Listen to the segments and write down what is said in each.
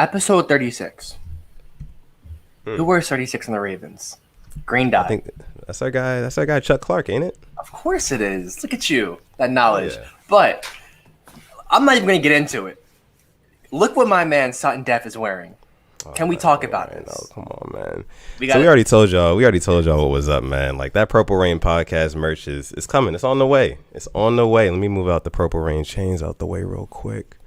Episode 36. Who wears 36 in the Ravens? Green dot. I think that's our guy. That's our guy Chuck Clark, ain't it? Of course it is. Look at you, that knowledge. Yeah. But I'm not even going to get into it. Look what my man Sutton Def is wearing. Can we talk about this? Oh, come on, man. We already told y'all. We already told y'all what was up, man. Like that Purple Rain podcast merch is coming. It's on the way. It's on the way. Let me move out the Purple Rain chains out the way real quick.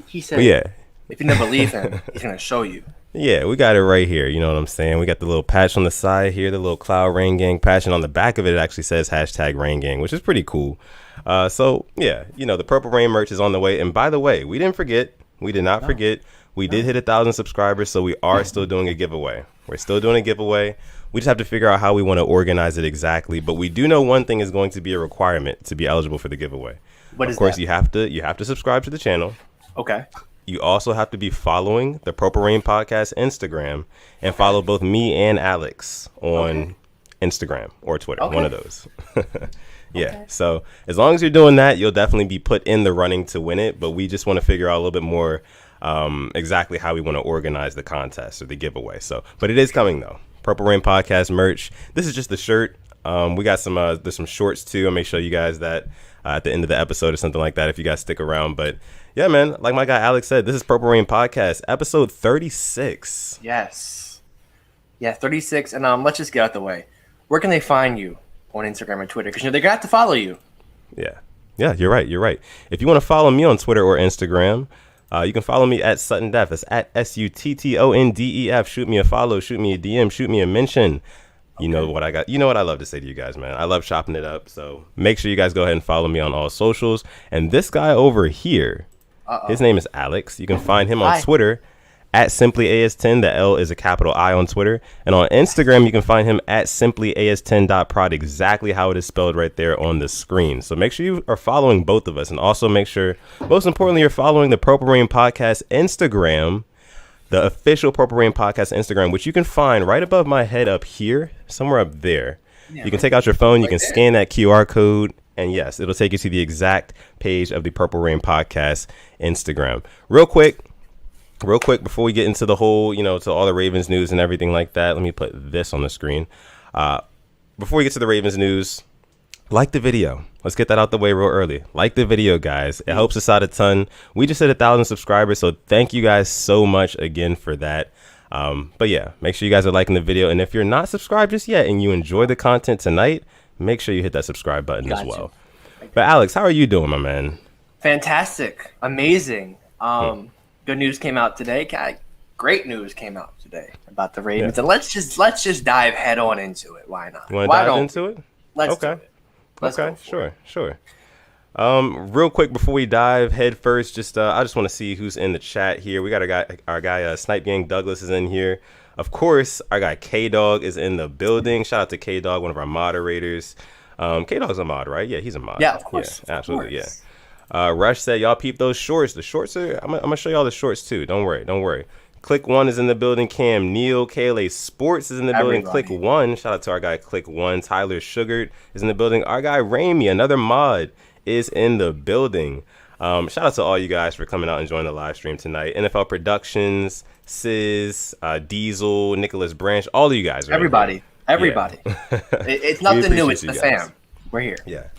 He said, yeah. If you never believe him, he's going to show you. Yeah, we got it right here. You know what I'm saying? We got the little patch on the side here, the little Cloud Rain Gang patch, and on the back of it, it actually says #Rain Gang, which is pretty cool. So yeah, the Purple Rain merch is on the way. And by the way, we didn't forget. We did not forget. We did hit 1,000 subscribers, so we are still doing a giveaway. We're still doing a giveaway. We just have to figure out how we want to organize it exactly. But we do know one thing is going to be a requirement to be eligible for the giveaway. What is of course, that? you have to subscribe to the channel. Okay. You also have to be following the Purple Rain Podcast Instagram and follow both me and Alex on Instagram or Twitter, one of those. Yeah. Okay. So as long as you're doing that, you'll definitely be put in the running to win it. But we just want to figure out a little bit more exactly how we want to organize the contest or the giveaway. So, but it is coming though. Purple Rain Podcast merch. This is just the shirt. We got there's some shorts too. I'll make sure you guys that at the end of the episode or something like that if you guys stick around. But yeah, man, like my guy Alex said, this is Purple Rain Podcast, episode 36. Yes. Yeah, 36. And let's just get out the way. Where can they find you on Instagram and Twitter? Because they're going to have to follow you. Yeah. Yeah, you're right. You're right. If you want to follow me on Twitter or Instagram, you can follow me at Sutton Def. It's at SUTTONDEF. Shoot me a follow, shoot me a DM, shoot me a mention. You know what I got. You know what I love to say to you guys, man. I love chopping it up. So make sure you guys go ahead and follow me on all socials. And this guy over here, his name is Alex. You can find him on Twitter at SimplyAS10. The L is a capital I on Twitter. And on Instagram, you can find him at SimplyAS10.prod, exactly how it is spelled right there on the screen. So make sure you are following both of us. And also make sure, most importantly, you're following the Purple Rain Podcast Instagram, the official Purple Rain Podcast Instagram, which you can find right above my head up here, somewhere up there. Yeah, you can take out your phone, you can scan that QR code, and yes, it'll take you to the exact page of the Purple Rain Podcast Instagram. Real quick, before we get into the whole, to all the Ravens news and everything like that, let me put this on the screen. Before we get to the Ravens news, like the video. Let's get that out the way real early. Like the video, guys. It helps us out a ton. We just hit 1,000 subscribers, so thank you guys so much again for that. But yeah, make sure you guys are liking the video. And if you're not subscribed just yet and you enjoy the content tonight, make sure you hit that subscribe button as well. But Alex, how are you doing, my man? Fantastic. Amazing. Good news came out today. Great news came out today about the Ravens. Yeah. And let's just dive head on into it. Why not? You want to dive into it? Let's do it. Sure. Real quick before we dive head first, I just want to see who's in the chat here. We got our guy Snipe Gang Douglas is in here. Of course, our guy K Dog is in the building. Shout out to K Dog, one of our moderators. K Dog's a mod, right? Yeah, he's a mod. Yeah, of course. Yeah, absolutely, yeah. Rush said, y'all peep those shorts. The shorts are. I'm gonna show y'all the shorts too. Don't worry. Click One is in the building. Cam Neal, KLA Sports is in the building. Click One. Shout out to our guy Click One. Tyler Sugart is in the building. Our guy Ramey, another mod, is in the building. Shout out to all you guys for coming out and joining the live stream tonight. NFL Productions, Sis, Diesel, Nicholas Branch, all of you guys. Everybody. Yeah. It's nothing new. It's the fam. We're here. Yeah.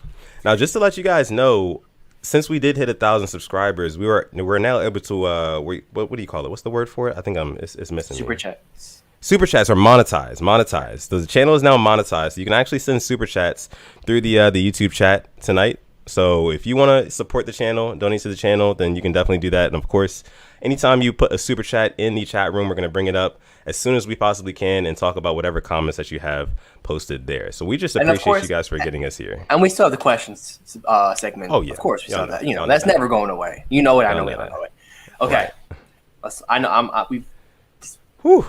Now, just to let you guys know, since we did hit 1,000 subscribers, we're now able to what do you call it? What's the word for it? I think it's missing. Super chats. Super chats are monetized. So the channel is now monetized. So you can actually send super chats through the YouTube chat tonight. So if you want to support the channel, donate to the channel, then you can definitely do that. And of course, anytime you put a super chat in the chat room, we're going to bring it up as soon as we possibly can and talk about whatever comments that you have posted there. So we just appreciate you guys for getting us here. And we still have the questions segment. Oh, yeah. Of course, we still have that. That's never going away. You know it. I know it. Okay. Right. We've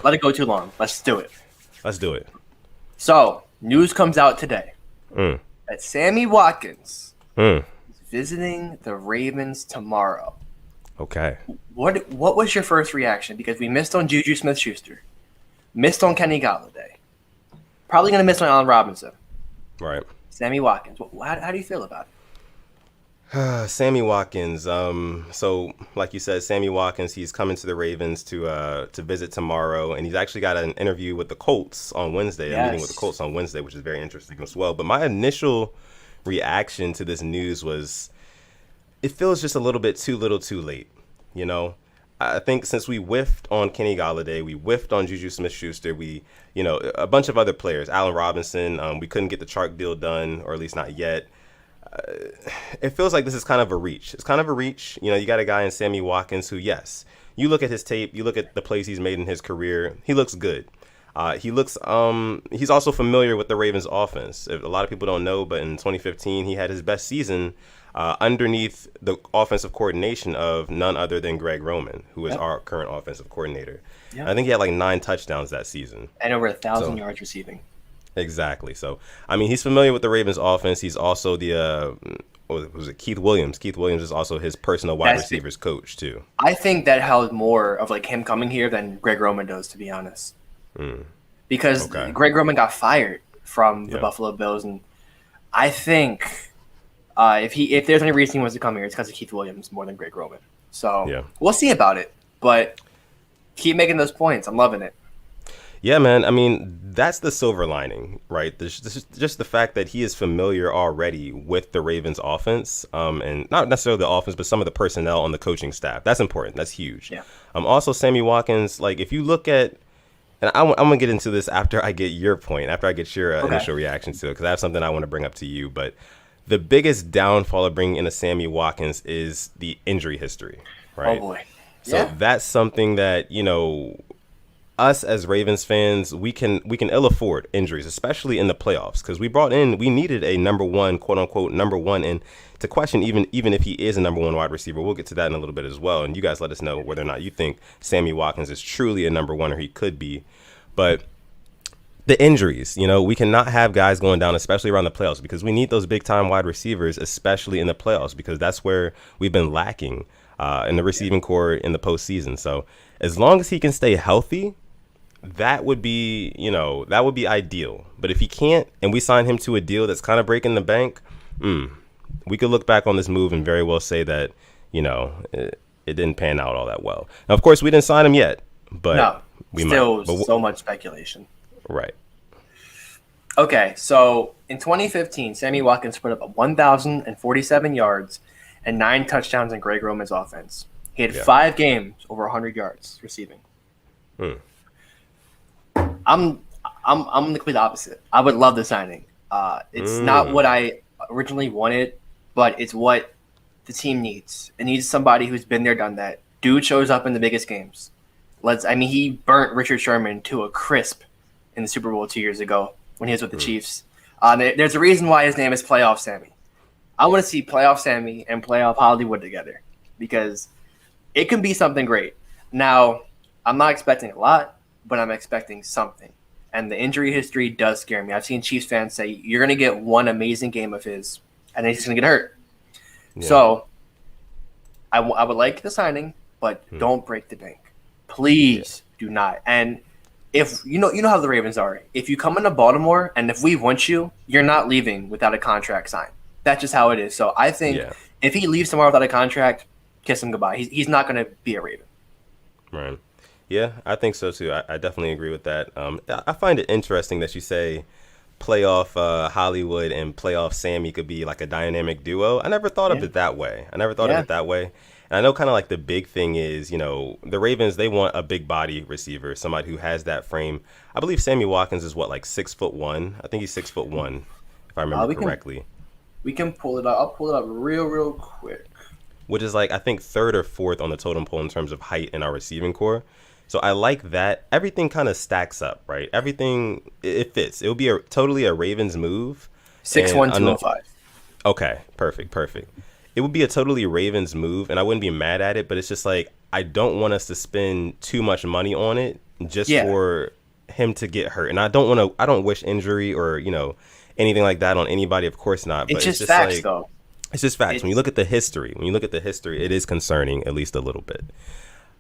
let it go too long. Let's do it. So, news comes out today that Sammy Watkins is visiting the Ravens tomorrow. Okay. What was your first reaction? Because we missed on Juju Smith-Schuster, missed on Kenny Gallaudet, probably going to miss on Allen Robinson. Right. Sammy Watkins. How do you feel about Sammy Watkins. So like you said, Sammy Watkins, he's coming to the Ravens to visit tomorrow, and he's actually got an interview with the Colts on Wednesday. A meeting with the Colts on Wednesday, which is very interesting as well. But my initial reaction to this news was, it feels just a little bit too little, too late. You know, I think since we whiffed on Kenny Gallaudet, we whiffed on Juju Smith-Schuster, a bunch of other players, Allen Robinson, we couldn't get the Chark deal done, or at least not yet. It feels like this is kind of a reach. It's kind of a reach. You know, you got a guy in Sammy Watkins who, yes, you look at his tape, you look at the plays he's made in his career, he looks good. He's also familiar with the Ravens offense. A lot of people don't know, but in 2015, he had his best season underneath the offensive coordination of none other than Greg Roman, who is our current offensive coordinator. Yep. I think he had like 9 touchdowns that season. And over 1,000 yards receiving. Exactly. So, I mean, he's familiar with the Ravens offense. He's also Keith Williams? Keith Williams is also his personal wide receivers coach, too. I think that held more of like him coming here than Greg Roman does, to be honest. Because Greg Roman got fired from the Buffalo Bills, and I think if there's any reason he wants to come here, it's because of Keith Williams more than Greg Roman. So we'll see about it, but keep making those points. I'm loving it. Yeah, man. I mean, that's the silver lining, right? This is just the fact that he is familiar already with the Ravens offense, and not necessarily the offense, but some of the personnel on the coaching staff. That's important. That's huge. Yeah. Also, Sammy Watkins, like if you look at, and I'm going to get into this after I get your point, after I get your initial reaction to it, because I have something I want to bring up to you. But the biggest downfall of bringing in a Sammy Watkins is the injury history, right? Oh, boy. So that's something that, you know, us as Ravens fans, we can ill afford injuries, especially in the playoffs, because we needed a number one, quote unquote, number one, and to question even if he is a number one wide receiver, we'll get to that in a little bit as well. And you guys let us know whether or not you think Sammy Watkins is truly a number one, or he could be. But the injuries, you know, we cannot have guys going down, especially around the playoffs, because we need those big time wide receivers, especially in the playoffs, because that's where we've been lacking in the receiving core in the postseason. So as long as he can stay healthy, that would be ideal. But if he can't, and we sign him to a deal that's kind of breaking the bank, we could look back on this move and very well say that, you know, it didn't pan out all that well. Now, of course, we didn't sign him yet, but we might. So much speculation. Right. Okay, so in 2015, Sammy Watkins put up 1,047 yards and 9 touchdowns in Greg Roman's offense. He had 5 games over 100 yards receiving. I'm the complete opposite. I would love the signing. It's not what I originally wanted, but it's what the team needs. It needs somebody who's been there, done that. Dude shows up in the biggest games. He burnt Richard Sherman to a crisp in the Super Bowl 2 years ago when he was with the Chiefs. There's a reason why his name is Playoff Sammy. I want to see Playoff Sammy and Playoff Hollywood together because it can be something great. Now, I'm not expecting a lot, but I'm expecting something. And the injury history does scare me. I've seen Chiefs fans say, you're going to get one amazing game of his, and then he's going to get hurt. Yeah. So I would like the signing, but don't break the bank. Please do not. And if you know how the Ravens are. If you come into Baltimore and if we want you, you're not leaving without a contract signed. That's just how it is. So I think if he leaves tomorrow without a contract, kiss him goodbye. He's not going to be a Raven. Right. Yeah, I think so too. I definitely agree with that. I find it interesting that you say playoff Hollywood and playoff Sammy could be like a dynamic duo. I never thought of it that way. And I know kind of like the big thing is, you know, the Ravens, they want a big body receiver, somebody who has that frame. I believe Sammy Watkins is like 6'1". I think he's 6'1", if I remember correctly. We can pull it up. I'll pull it up real quick. Which is like, I think 3rd or 4th on the totem pole in terms of height in our receiving core. So I like that. Everything kind of stacks up, right? Everything, it fits. It would be totally a Ravens move. 6'1", 205. Okay, perfect. It would be a totally Ravens move, and I wouldn't be mad at it, but it's just like, I don't want us to spend too much money on it just for him to get hurt. And I don't wish injury or, you know, anything like that on anybody. Of course not. But it's just facts, like, though. It's just facts. When you look at the history, it is concerning, at least a little bit.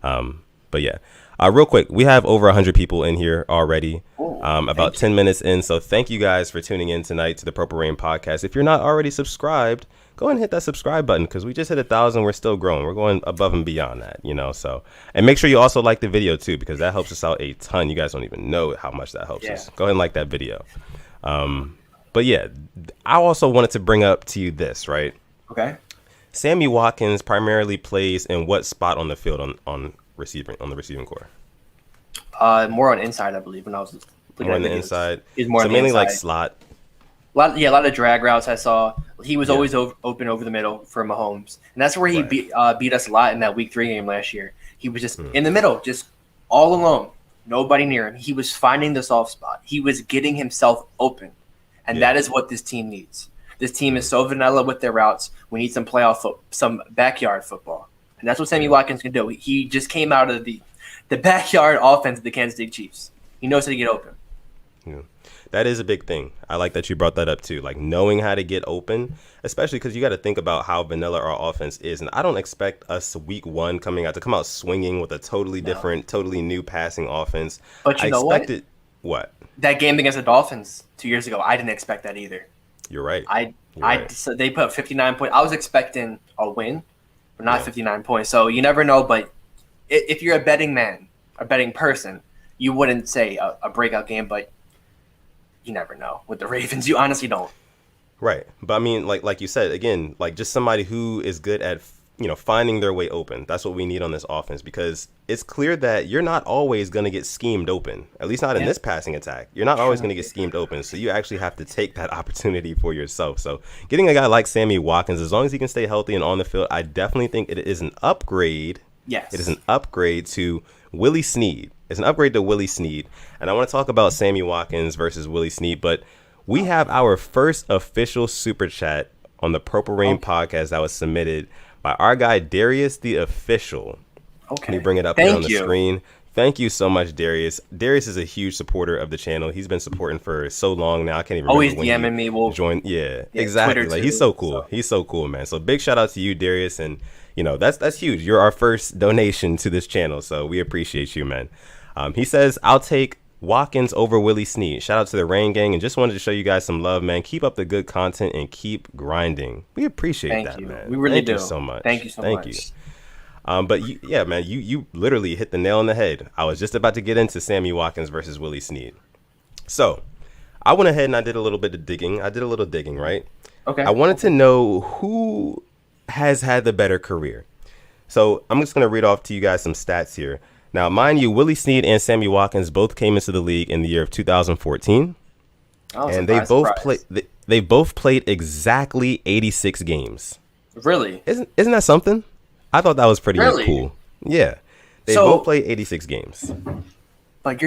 But yeah. Real quick, we have over 100 people in here already, about 10 minutes in. So thank you guys for tuning in tonight to the Purple Rain podcast. If you're not already subscribed, go ahead and hit that subscribe button because we just hit 1,000. We're still growing. We're going above and beyond that, So, and make sure you also like the video too because that helps us out a ton. You guys don't even know how much that helps us. Go ahead and like that video. But yeah, I also wanted to bring up to you this, right? Okay. Sammy Watkins primarily plays in what spot on the field on the receiving core? More on inside, I believe. When I was more on the inside. He's more so mainly like slot. A lot of drag routes I saw. He was always open over the middle for Mahomes, and that's where he beat us a lot in that Week 3 game last year. He was just in the middle, just all alone, nobody near him. He was finding the soft spot. He was getting himself open, and that is what this team needs. This team is so vanilla with their routes. We need some some backyard football, and that's what Sammy Watkins can do. He just came out of the backyard offense of the Kansas City Chiefs. He knows how to get open. Yeah. That is a big thing. I like that you brought that up too. Like knowing how to get open, especially because you got to think about how vanilla our offense is. And I don't expect us Week 1 come out swinging with a totally different, totally new passing offense. But you know what? That game against the Dolphins 2 years ago, I didn't expect that either. You're right. So they put 59 points. I was expecting a win, but not 59 points. So you never know. But if you're a betting man, a betting person, you wouldn't say a breakout game, but you never know. With the Ravens, you honestly don't. Right. But I mean, like you said, again, like just somebody who is good at, finding their way open. That's what we need on this offense because it's clear that you're not always going to get schemed open, at least not in this passing attack. You're not always going to get schemed open. So you actually have to take that opportunity for yourself. So getting a guy like Sammy Watkins, as long as he can stay healthy and on the field, I definitely think it is an upgrade. Yes. It is an upgrade to Willie Snead. It's an upgrade to Willie Snead. And I want to talk about Sammy Watkins versus Willie Snead, but we have our first official super chat on the Purple Rain podcast that was submitted by our guy Darius the Official. Okay. Can you bring it up here on the screen? Thank you so much, Darius. Darius is a huge supporter of the channel. He's been supporting for so long now. I can't even remember always when DMing me. We'll join. Yeah, exactly. Like he's so cool. He's so cool, man. So big shout out to you, Darius, and that's huge. You're our first donation to this channel, so we appreciate you, man. He says, I'll take Watkins over Willie Snead. Shout out to the Rain Gang, and just wanted to show you guys some love, man. Keep up the good content and keep grinding. We appreciate that, man. We really do. Thank you so much. Thank you so much. Thank you. But you literally hit the nail on the head. I was just about to get into Sammy Watkins versus Willie Snead. So I went ahead and I did a little bit of digging. Right? Okay. I wanted to know who has had the better career. So I'm just going to read off to you guys some stats here. Now, mind you, Willie Snead and Sammy Watkins both came into the league in the year of 2014, and they both played exactly 86 games. Really? Isn't that something? I thought that was pretty cool. Yeah, they both played 86 games. But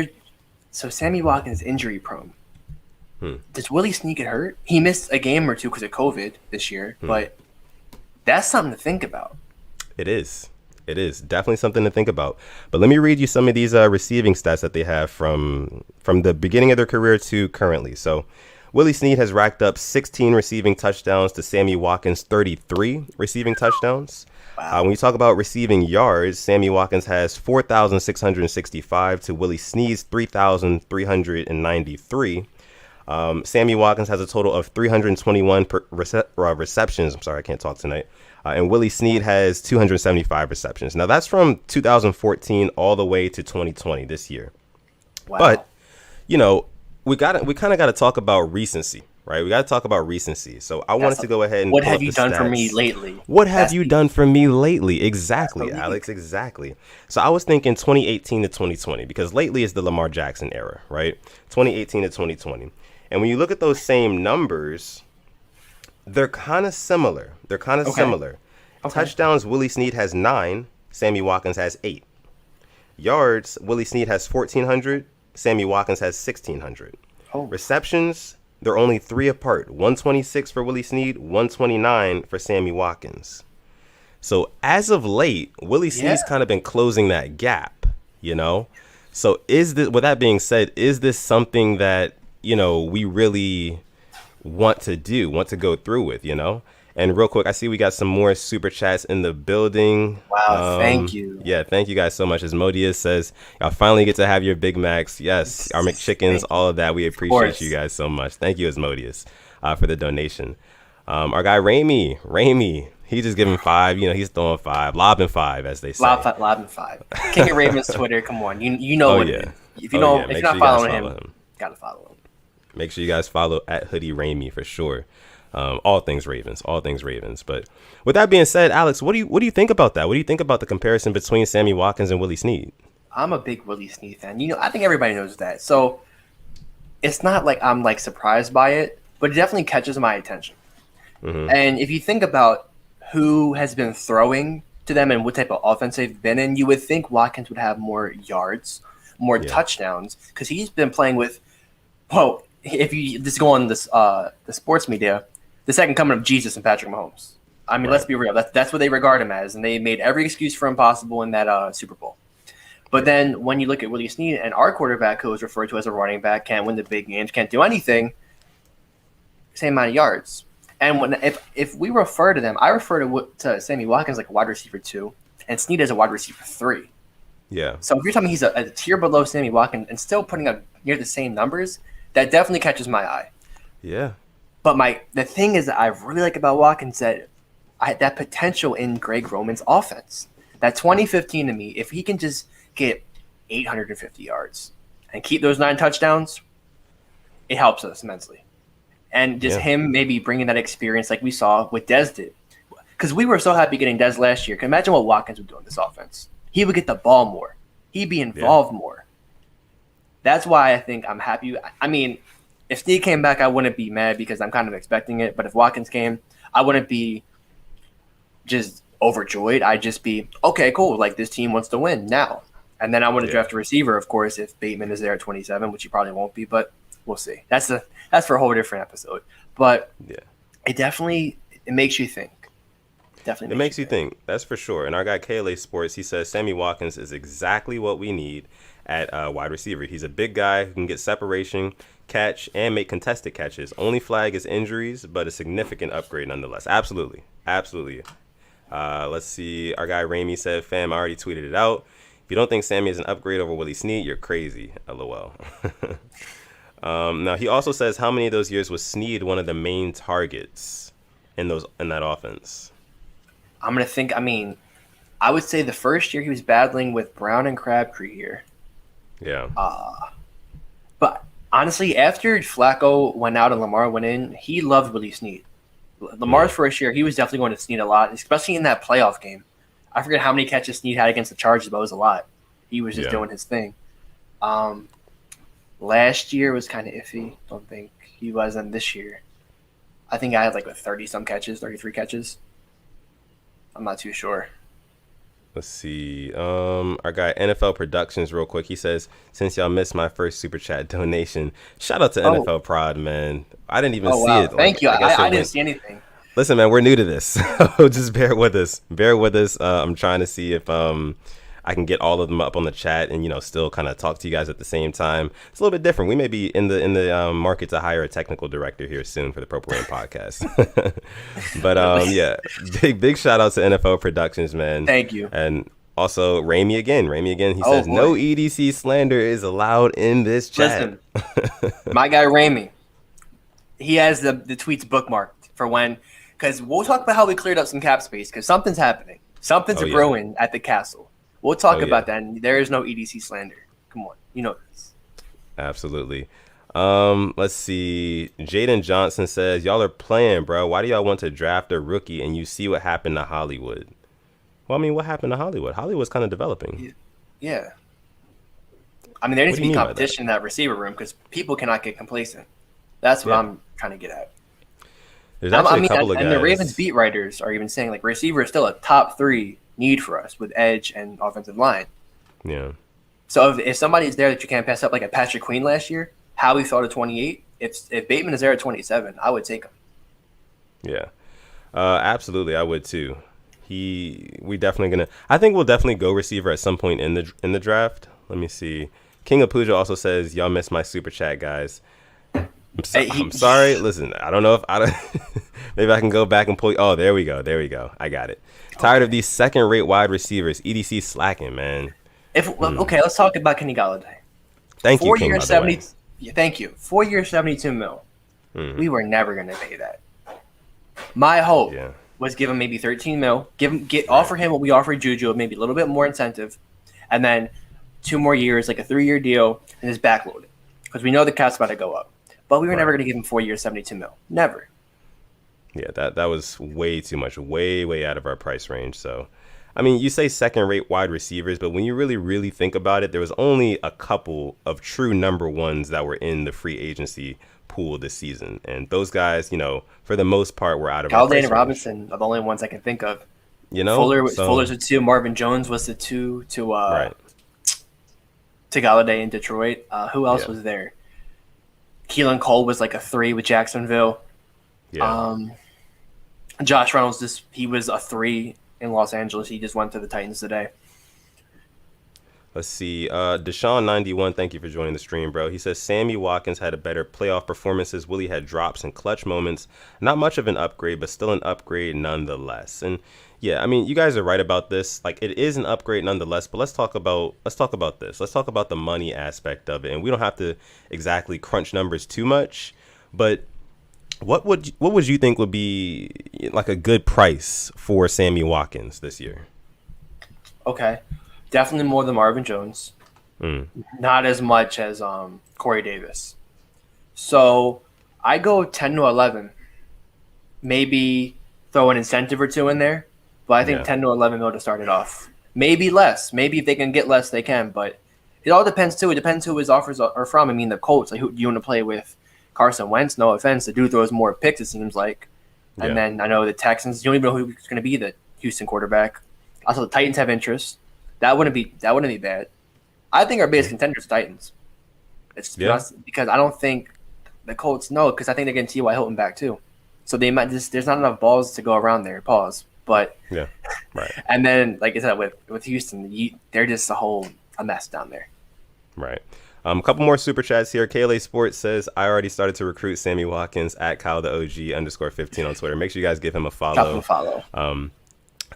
Sammy Watkins injury prone. Does Willie Snead get hurt? He missed a game or two because of COVID this year, but that's something to think about. It is. It is definitely something to think about. But let me read you some of these receiving stats that they have from the beginning of their career to currently. So Willie Snead has racked up 16 receiving touchdowns to Sammy Watkins' 33 receiving touchdowns. Wow. When you talk about receiving yards, Sammy Watkins has 4,665 to Willie Snead's 3,393. Sammy Watkins has a total of 321 receptions. I'm sorry, I can't talk tonight. And Willie Snead has 275 receptions. Now, that's from 2014 all the way to 2020 this year. Wow. But, we kind of got to talk about recency, right? We got to talk about recency. So I wanted to go ahead and what have you done for me lately? What have you done for me lately? Exactly, Alex, exactly. So I was thinking 2018 to 2020 because lately is the Lamar Jackson era, right? 2018 to 2020. And when you look at those same numbers, they're kind of similar. Similar. Okay. Touchdowns, Willie Snead has 9. Sammy Watkins has 8. Yards, Willie Snead has 1,400. Sammy Watkins has 1,600. Oh. Receptions, they're only 3 apart. 126 for Willie Snead, 129 for Sammy Watkins. So as of late, Willie Snead's kind of been closing that gap, So with that being said, is this something that, we really want to go through with, And real quick, I see we got some more super chats in the building. Wow, thank you. Yeah, thank you guys so much. Asmodeus says, y'all finally get to have your Big Macs. Yes, our McChickens, all of that. We appreciate you guys so much. Thank you, Asmodeus, for the donation. Our guy Ramey, he's just giving 5. You know, he's throwing 5, lobbing 5, as they say. Lobbing 5. King of Ravens Twitter. Come on, you know what it is. If you don't, if you're not following him, gotta follow him. Make sure you guys follow at Hoodie Ramey for sure. All things Ravens. But with that being said, Alex, what do you think about that? What do you think about the comparison between Sammy Watkins and Willie Snead? I'm a big Willie Snead fan. You know, I think everybody knows that. So it's not like I'm like surprised by it, but it definitely catches my attention. Mm-hmm. And if you think about who has been throwing to them and what type of offense they've been in, you would think Watkins would have more yards, more touchdowns, because he's been playing with, well, if you just go on this the sports media, the second coming of Jesus and Patrick Mahomes. I mean, let's be real. That's what they regard him as, and they made every excuse for him possible in that Super Bowl. But then when you look at Willie Snead and our quarterback, who is referred to as a running back, can't win the big games, can't do anything, same amount of yards. And if we refer to them, I refer to Sammy Watkins like a wide receiver 2, and Snead as a wide receiver 3. Yeah. So if you're telling me he's a tier below Sammy Watkins and still putting up near the same numbers, that definitely catches my eye. Yeah. But the thing is that I really like about Watkins that that potential in Greg Roman's offense. That 2015 to me, if he can just get 850 yards and keep those 9 touchdowns, it helps us immensely. And just him maybe bringing that experience like we saw with Dez did. Because we were so happy getting Dez last year. Can imagine what Watkins would do in this offense. He would get the ball more. He'd be involved more. That's why I think I'm happy. I mean, if Snead came back, I wouldn't be mad because I'm kind of expecting it. But if Watkins came, I wouldn't be just overjoyed. I'd just be, okay, cool. Like, this team wants to win now. And then I want to draft a receiver, of course, if Bateman is there at 27, which he probably won't be. But we'll see. That's for a whole different episode. But it definitely makes you think. It makes you think. That's for sure. And our guy KLA Sports, he says Sammy Watkins is exactly what we need at wide receiver. He's a big guy who can get separation, catch, and make contested catches. Only flag is injuries, but a significant upgrade nonetheless. Absolutely. Let's see. Our guy Ramey said, fam, I already tweeted it out. If you don't think Sammy is an upgrade over Willie Snead, you're crazy. LOL. Now, he also says, how many of those years was Snead one of the main targets in that offense? I'm going to think, I would say the first year he was battling with Brown and Crabtree here. Yeah. But honestly, after Flacco went out and Lamar went in, he loved Willie Snead. Lamar's first year, he was definitely going to Snead a lot, especially in that playoff game. I forget how many catches Snead had against the Chargers, but it was a lot. He was just doing his thing. Last year was kind of iffy. Don't think he wasn't this year. I think I had like 30-some catches, 33 catches. I'm not too sure. Let's see. Our guy NFL Productions, real quick. He says, since y'all missed my first super chat donation, shout out to NFL Prod, man. I didn't even see it. Thank you. I didn't see anything. Listen, man, we're new to this, so just bear with us. I'm trying to see if I can get all of them up on the chat and still kind of talk to you guys at the same time. It's a little bit different. We may be in the market to hire a technical director here soon for the Purple Rain podcast. But big shout out to NFL Productions, man. Thank you. And also Ramey again. He says no EDC slander is allowed in this chat. Listen, my guy Ramey, he has the tweets bookmarked for when, because we'll talk about how we cleared up some cap space because something's happening. Something's brewing at the castle. We'll talk about that, and there is no EDC slander. Come on, you know this. Absolutely. Let's see. Jaden Johnson says, y'all are playing, bro. Why do y'all want to draft a rookie and you see what happened to Hollywood? Well, what happened to Hollywood? Hollywood's kind of developing. Yeah. There needs to be competition in that receiver room because people cannot get complacent. That's what I'm trying to get at. There's actually a couple of guys. And the Ravens beat writers are even saying, receiver is still a top 3 need for us with edge and offensive line. Yeah. So if somebody's there that you can't pass up, like a Patrick Queen last year, how we felt at 28, if Bateman is there at 27, I would take him. Yeah. Absolutely, I would too. We definitely I think we'll definitely go receiver at some point in the draft. Let me see. King of Puja also says, y'all missed my super chat, guys. I'm sorry. Listen, I don't know if maybe I can go back and pull. Oh, there we go. I got it. Tired of these second-rate wide receivers. EDC slacking, man. Okay, let's talk about Kenny Gallaudet. Thank you, King, 4 years, 72 mil. We were never going to pay that. My hope was give him maybe 13 mil, offer him what we offered Juju, maybe a little bit more incentive, and then 2 more years, like a 3-year deal, and just backload it. Because we know the cap's about to go up. But we were never going to give him 4 years, 72 mil. Never. Yeah, that was way too much, way out of our price range. So, I mean, you say second-rate wide receivers, but when you really think about it, there was only a couple of true number ones that were in the free agency pool this season. And those guys, for the most part, were out of our price range. Gallaudet and Robinson are the only ones I can think of. Fuller's the 2. Marvin Jones was the 2 to Gallaudet in Detroit. Who else was there? Keelan Cole was like a 3 with Jacksonville. Yeah. Josh Reynolds, he was a 3 in Los Angeles. He just went to the Titans today. Let's see. Deshaun91, thank you for joining the stream, bro. He says Sammy Watkins had a better playoff performances. Willie had drops and clutch moments. Not much of an upgrade, but still an upgrade nonetheless. And yeah, I mean, you guys are right about this. Like, it is an upgrade nonetheless. But let's talk about this. Let's talk about the money aspect of it. And we don't have to exactly crunch numbers too much, but what would you think would be like a good price for Sammy Watkins this year? Okay, definitely more than Marvin Jones. Not as much as Corey Davis. So I go 10 to 11. Maybe throw an incentive or 2 in there, but I think 10 to 11 mil to start it off. Maybe less. Maybe if they can get less, they can. But it all depends too. It depends who his offers are from. I mean, the Colts. Like, who do you want to play with? Carson Wentz, no offense, the dude throws more picks, it seems like. And then I know the Texans, you don't even know who's going to be the Houston quarterback. Also, the Titans have interest. That wouldn't be bad. I think our biggest contenders are Titans. It's because I don't think the Colts know, because I think they're getting T.Y. Hilton back too. So they might there's not enough balls to go around there. Pause. But and then, like I said, with Houston, they're just a mess down there. Right. A couple more super chats here. KLA Sports says, I already started to recruit Sammy Watkins at Kyle the OG _15 on Twitter. Make sure you guys give him a follow.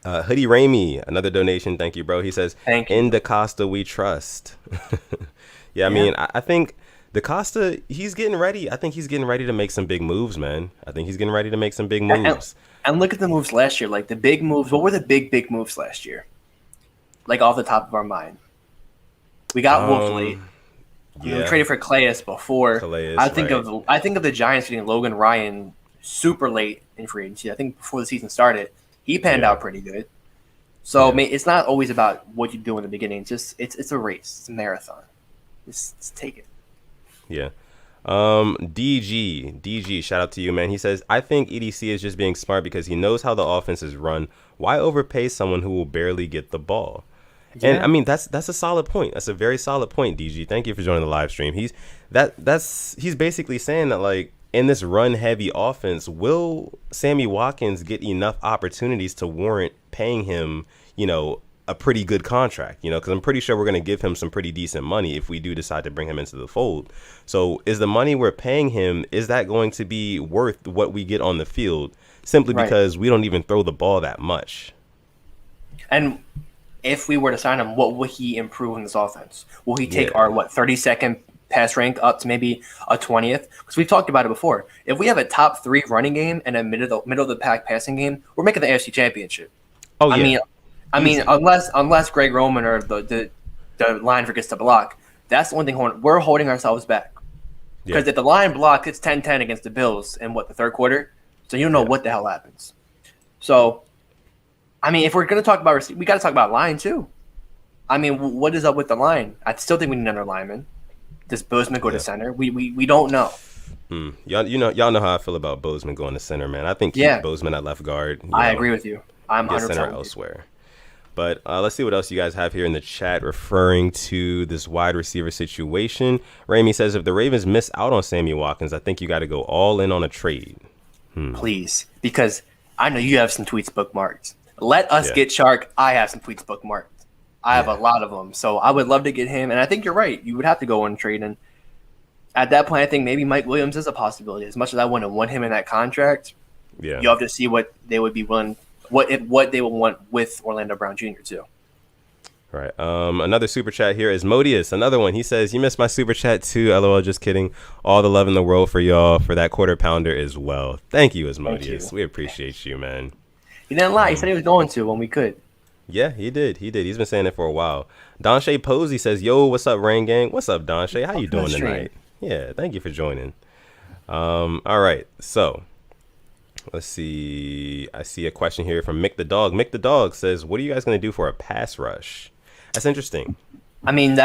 Hoodie Ramey, another donation. Thank you, bro. He says, in DaCosta we trust. I mean, I think DaCosta, he's getting ready. I think he's getting ready to make some big moves, man. I think he's getting ready to make some big moves. And look at the moves last year. Like, the big moves. What were the big moves last year? Like, off the top of our mind. We got Wolfley. We traded for Calais before. I think of the Giants getting Logan Ryan super late in free agency. I think before the season started, he panned out pretty good. So I mean, it's not always about what you do in the beginning. It's a race. It's a marathon. Just take it. Yeah. DG, shout out to you, man. He says, I think EDC is just being smart because he knows how the offense is run. Why overpay someone who will barely get the ball? Yeah. And I mean, that's a solid point. That's a very solid point, DG. Thank you for joining the live stream. He's basically saying that, like, in this run heavy offense, will Sammy Watkins get enough opportunities to warrant paying him, a pretty good contract, because I'm pretty sure we're going to give him some pretty decent money if we do decide to bring him into the fold. So is the money we're paying him, is that going to be worth what we get on the field simply because we don't even throw the ball that much? And if we were to sign him, what will he improve in this offense? Will he take our 32nd pass rank up to maybe a 20th? Because we've talked about it before. If we have a top 3 running game and a middle of the pack passing game, we're making the AFC Championship. Oh yeah. I mean, unless Greg Roman or the line forgets to block, that's the one thing we're holding ourselves back. Because if the line blocks, it's 10-10 against the Bills in the third quarter. So you don't know what the hell happens. So, I mean, if we're going to talk about we got to talk about line too. I mean, what is up with the line? I still think we need another lineman. Does Bozeman go to center? We don't know. Y'all know how I feel about Bozeman going to center, man. I think keep Bozeman at left guard. I agree with you. I'm get center elsewhere. But let's see what else you guys have here in the chat referring to this wide receiver situation. Ramey says, if the Ravens miss out on Sammy Watkins, I think you got to go all in on a trade. Please, because I know you have some tweets bookmarked. Let us get Shark. I have some tweets bookmarked. I have a lot of them. So I would love to get him. And I think you're right. You would have to go on trade. And at that point, I think maybe Mike Williams is a possibility. As much as I want to want him in that contract, you have to see what they would be willing, what they would want with Orlando Brown Jr. too. All right. Another super chat here is Modius. Another one. He says, "You missed my super chat too. LOL. Just kidding. All the love in the world for y'all for that quarter pounder as well. Thank you, Asmodeus. We appreciate you, man. He didn't lie. He said he was going to when we could. Yeah, he did. He's been saying it for a while. Donshay Posey says, "Yo, what's up, Rain Gang? What's up, Donshay? How you doing tonight? Yeah, thank you for joining. All right. So let's see. I see a question here from Mick the Dog. Mick the Dog says, "What are you guys going to do for a pass rush?" That's interesting. I mean,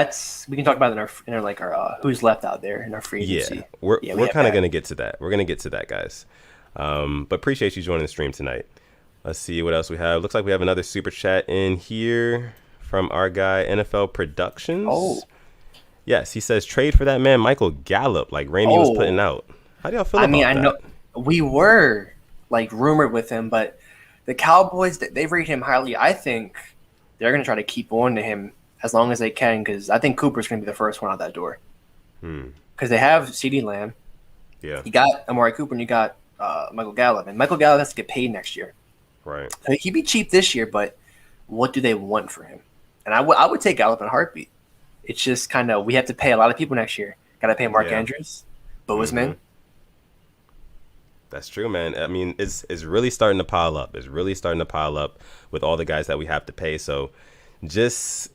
we can talk about it in our who's left out there in our free agency. Yeah, we're kind of going to get to that. We're going to get to that, guys. But appreciate you joining the stream tonight. Let's see what else we have. Looks like we have another super chat in here from our guy NFL Productions. Oh, yes, he says trade for that man Michael Gallup, like Raimi was putting out. How do y'all feel about that? I know we were like rumored with him, but the Cowboys, they've rated him highly. I think they're going to try to keep on to him as long as they can, because I think Cooper's going to be the first one out that door. Because they have CeeDee Lamb. Yeah. You got Amari Cooper and you got Michael Gallup. And Michael Gallup has to get paid next year. Right. So he'd be cheap this year, but what do they want for him? And I would take Gallup in a heartbeat. It's just kind of, we have to pay a lot of people next year. Got to pay Mark Andrews, Bozeman. That's true, man. I mean, it's really starting to pile up. It's really starting to pile up with all the guys that we have to pay. So just,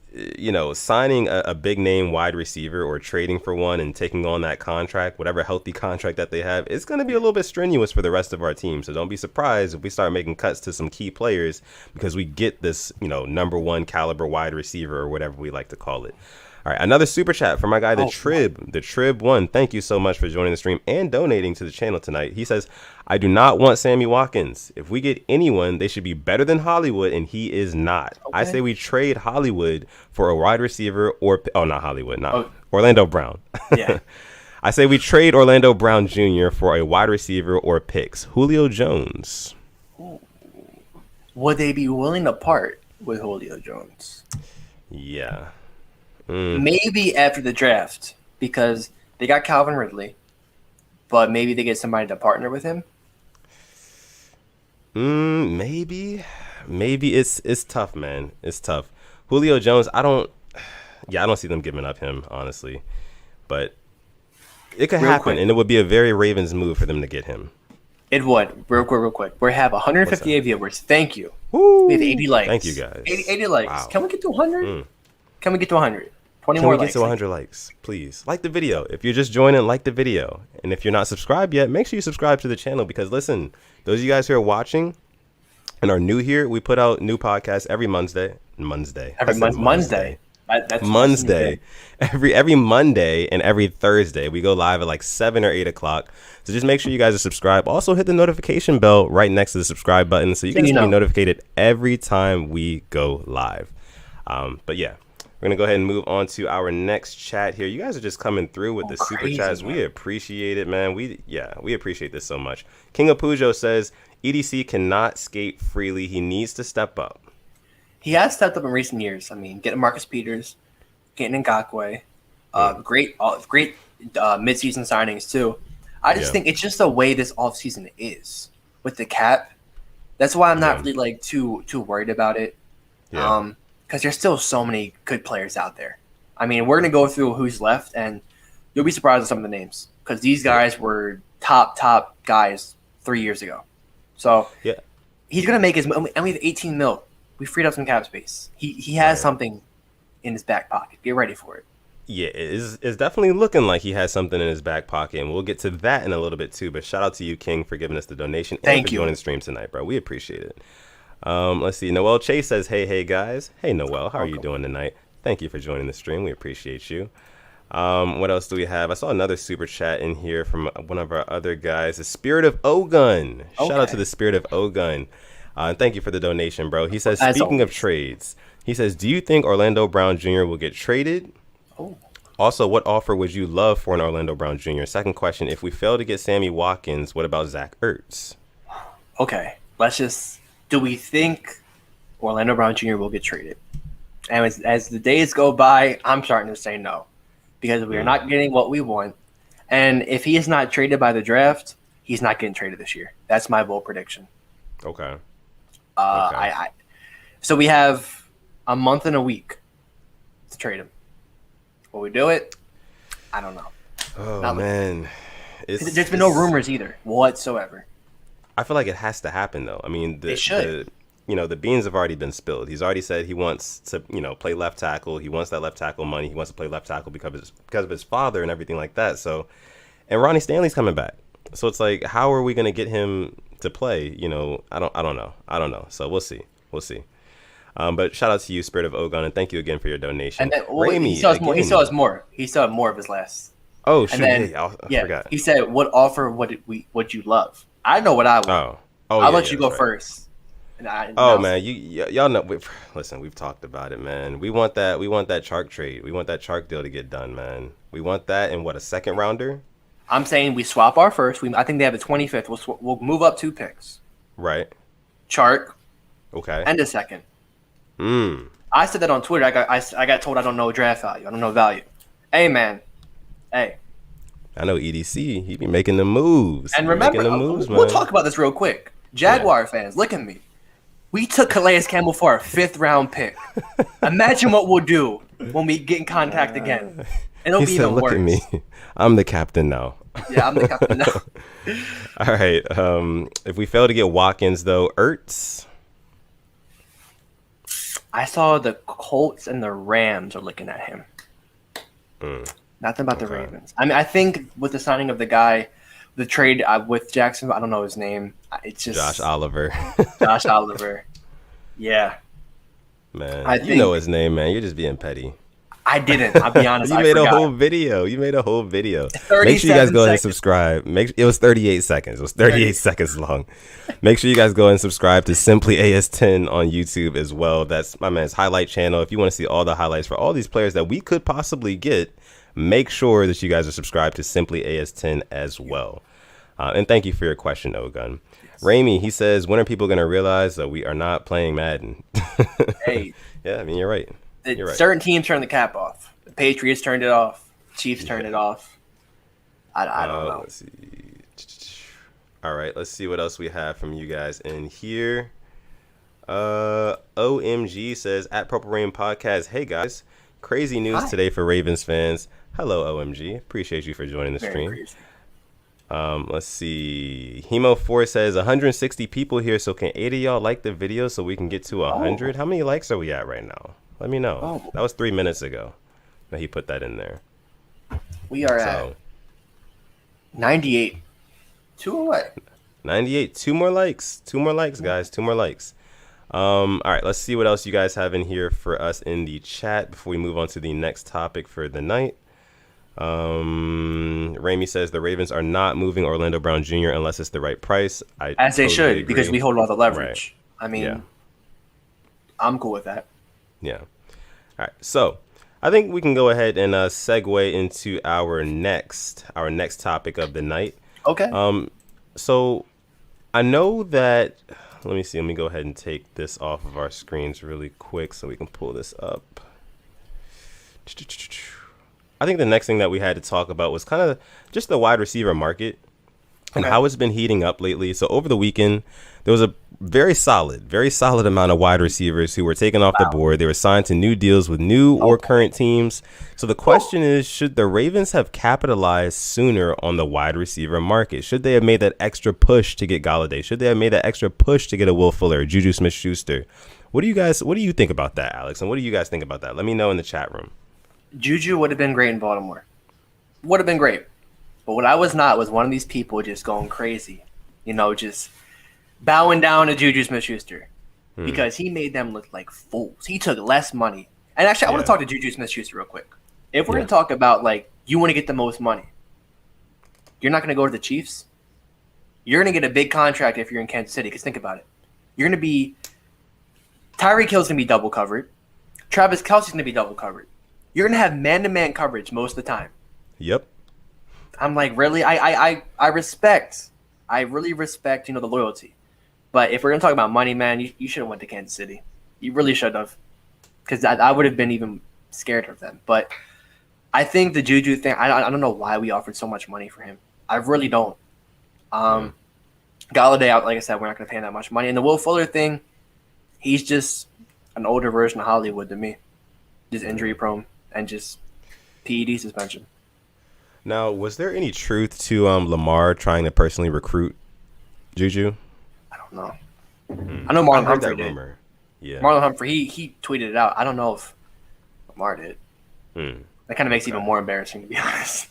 signing a big name wide receiver or trading for one and taking on that contract, whatever healthy contract that they have, it's going to be a little bit strenuous for the rest of our team. So don't be surprised if we start making cuts to some key players because we get this, number one caliber wide receiver or whatever we like to call it. All right, another super chat from my guy, the Trib 1. Thank you so much for joining the stream and donating to the channel tonight. He says, "I do not want Sammy Watkins. If we get anyone, they should be better than Hollywood, and he is not. Okay. I say we trade Hollywood for a wide receiver Orlando Brown. Yeah. I say we trade Orlando Brown Jr. for a wide receiver or picks. Julio Jones." Ooh. Would they be willing to part with Julio Jones? Yeah. Maybe after the draft, because they got Calvin Ridley, but maybe they get somebody to partner with him. Maybe it's tough, man. It's tough. Julio Jones, I don't see them giving up him, honestly, but it could happen, and it would be a very Ravens move for them to get him. It would. Real quick. We have 158 viewers. Thank you. Woo! We have 80 likes. Thank you, guys. 80 likes. Wow. Can we get to 100? Can we get to 100? 20 more likes. Can we get to 100 likes, please? Like the video. If you're just joining, like the video. And if you're not subscribed yet, make sure you subscribe to the channel because, listen, those of you guys who are watching and are new here, we put out new podcasts every Monday. Monday. That's Monday. Every Monday and every Thursday. We go live at like 7 or 8 o'clock. So just make sure you guys are subscribed. Also hit the notification bell right next to the subscribe button so you guys can be notified every time we go live. But yeah. We're going to go ahead and move on to our next chat here. You guys are just coming through with the super chats. Man. We appreciate it, man. We appreciate this so much. King of Pujo says, EDC cannot skate freely. He needs to step up. He has stepped up in recent years. I mean, getting Marcus Peters, getting Ngakoue, great midseason signings too. I just think it's just the way this offseason is with the cap. That's why I'm not really too worried about it. Yeah. Because there's still so many good players out there. I mean, we're going to go through who's left, and you'll be surprised at some of the names. Because these guys were top guys 3 years ago. So he's going to make his – and we have 18 mil. We freed up some cap space. He has something in his back pocket. Get ready for it. Yeah, it's definitely looking like he has something in his back pocket, and we'll get to that in a little bit too. But shout out to you, King, for giving us the donation and for joining the stream tonight, bro. We appreciate it. Let's see. Noel Chase says, hey guys. Hey Noel, how are you doing tonight? Thank you for joining the stream. We appreciate you. What else do we have? I saw another super chat in here from one of our other guys, the Spirit of Ogun. Shout out to the Spirit of Ogun. Thank you for the donation, bro. He says, speaking of trades, he says, do you think Orlando Brown Jr. will get traded? Also, what offer would you love for an Orlando Brown Jr.? Second question, if we fail to get Sammy Watkins, what about Zach Ertz? Okay, do we think Orlando Brown Jr. will get traded? And as the days go by, I'm starting to say no. Because we are not getting what we want. And if he is not traded by the draft, he's not getting traded this year. That's my bold prediction. Okay. So we have a month and a week to trade him. Will we do it? I don't know. Oh, man. There's been no rumors either whatsoever. I feel like it has to happen, though. I mean, it should. The beans have already been spilled. He's already said he wants to, play left tackle. He wants that left tackle money. He wants to play left tackle because of his father and everything like that. So, and Ronnie Stanley's coming back. So it's like, how are we going to get him to play? I don't know. So we'll see. But shout out to you, Spirit of Ogun, and thank you again for your donation. And then, he still has more. He still had more of his last. Oh, shoot. I forgot. He said, what offer would you love? I know what I want. I'll let you go first. Man, y'all know. Listen, we've talked about it, man. We want that Chark trade. We want that Chark deal to get done, man. We want that in a second rounder? I'm saying we swap our first. I think they have the 25th. We'll move up 2 picks. Right. Chark. Okay. And a second. I said that on Twitter. I got told I don't know draft value. I don't know value. Hey, man. Hey. I know EDC. He be making the moves. And remember, we'll talk about this real quick. Jaguar fans, look at me. We took Calais Campbell for our 5th round pick. Imagine what we'll do when we get in contact again. It'll be even worse. Look at me. I'm the captain now. Yeah, I'm the captain now. All right. If we fail to get Watkins, though, Ertz. I saw the Colts and the Rams are looking at him. Nothing about the Ravens. I mean, I think with the signing of the guy, the trade with Jackson, I don't know his name. It's just Josh Oliver. Josh Oliver. Yeah. Man, you know his name, man. You're just being petty. I didn't. I'll be honest. You made a whole video. Make sure you guys go ahead and subscribe. It was 38 seconds. It was 38 seconds long. Make sure you guys go ahead and subscribe to Simply AS10 on YouTube as well. That's my man's highlight channel. If you want to see all the highlights for all these players that we could possibly get, make sure that you guys are subscribed to Simply AS10 as well. And thank you for your question, Ogun. Yes. Ramey, he says, when are people going to realize that we are not playing Madden? Hey. Yeah, I mean, you're right. Certain teams turned the cap off. The Patriots turned it off. Chiefs turned it off. I don't know. Let's see. All right, let's see what else we have from you guys in here. OMG says, at Purple Rain Podcast, hey guys, crazy news today for Ravens fans. Hello, OMG. Appreciate you for joining the stream. Crazy. Let's see. Hemo4 says 160 people here, so can 8 of y'all like the video so we can get to 100? How many likes are we at right now? Let me know. That was 3 minutes ago that he put that in there. We are at 98. 2 away. 98. 2 more likes. 2 more likes, guys. 2 more likes. All right, let's see what else you guys have in here for us in the chat before we move on to the next topic for the night. Ramey says the Ravens are not moving Orlando Brown Jr. unless it's the right price. As they should, agree. Because we hold all the leverage. Right. I mean, I'm cool with that. Yeah. All right. So I think we can go ahead and segue into our next topic of the night. Okay. So I know that. Let me see. Let me go ahead and take this off of our screens really quick so we can pull this up. I think the next thing that we had to talk about was kind of just the wide receiver market and how it's been heating up lately. So over the weekend, there was a very solid amount of wide receivers who were taken off the board. They were signed to new deals with new or current teams. So the question is, should the Ravens have capitalized sooner on the wide receiver market? Should they have made that extra push to get Gallaudet? Should they have made that extra push to get a Will Fuller, Juju Smith-Schuster? What do you think about that, Alex? And what do you guys think about that? Let me know in the chat room. Juju would have been great in Baltimore. Would have been great. But what I was one of these people just going crazy. Just bowing down to Juju Smith-Schuster. Because he made them look like fools. He took less money. And actually, I want to talk to Juju Smith-Schuster real quick. If we're going to talk about, you want to get the most money, you're not going to go to the Chiefs. You're going to get a big contract if you're in Kansas City. Because think about it. You're going to be – Tyreek Hill's going to be double covered. Travis Kelce's going to be double covered. You're going to have man-to-man coverage most of the time. Yep. I'm like, really? I really respect, the loyalty. But if we're going to talk about money, man, you should have went to Kansas City. You really should have. Because I would have been even scared of them. But I think the Juju thing, I don't know why we offered so much money for him. I really don't. Gallaudet, like I said, we're not going to pay him that much money. And the Will Fuller thing, he's just an older version of Hollywood to me. just injury prone, and just PED suspension. Now, was there any truth to Lamar trying to personally recruit Juju? I don't know. I know Marlon Humphrey did. Rumor. Yeah. Marlon Humphrey, he tweeted it out. I don't know if Lamar did. That kind of makes it even more embarrassing, to be honest.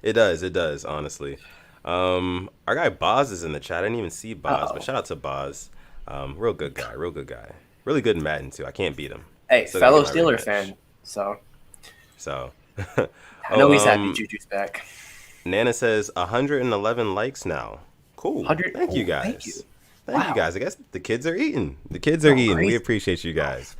It does, honestly. Our guy Boz is in the chat. I didn't even see Boz, but shout out to Boz. Real good guy. Really good in Madden, too. I can't beat him. Hey, fellow Steelers fan. So. I know he's happy Juju's back. Nana says 111 likes now. Cool. Thank you guys. Thank you guys. I guess the kids are eating. Eating. We appreciate you guys.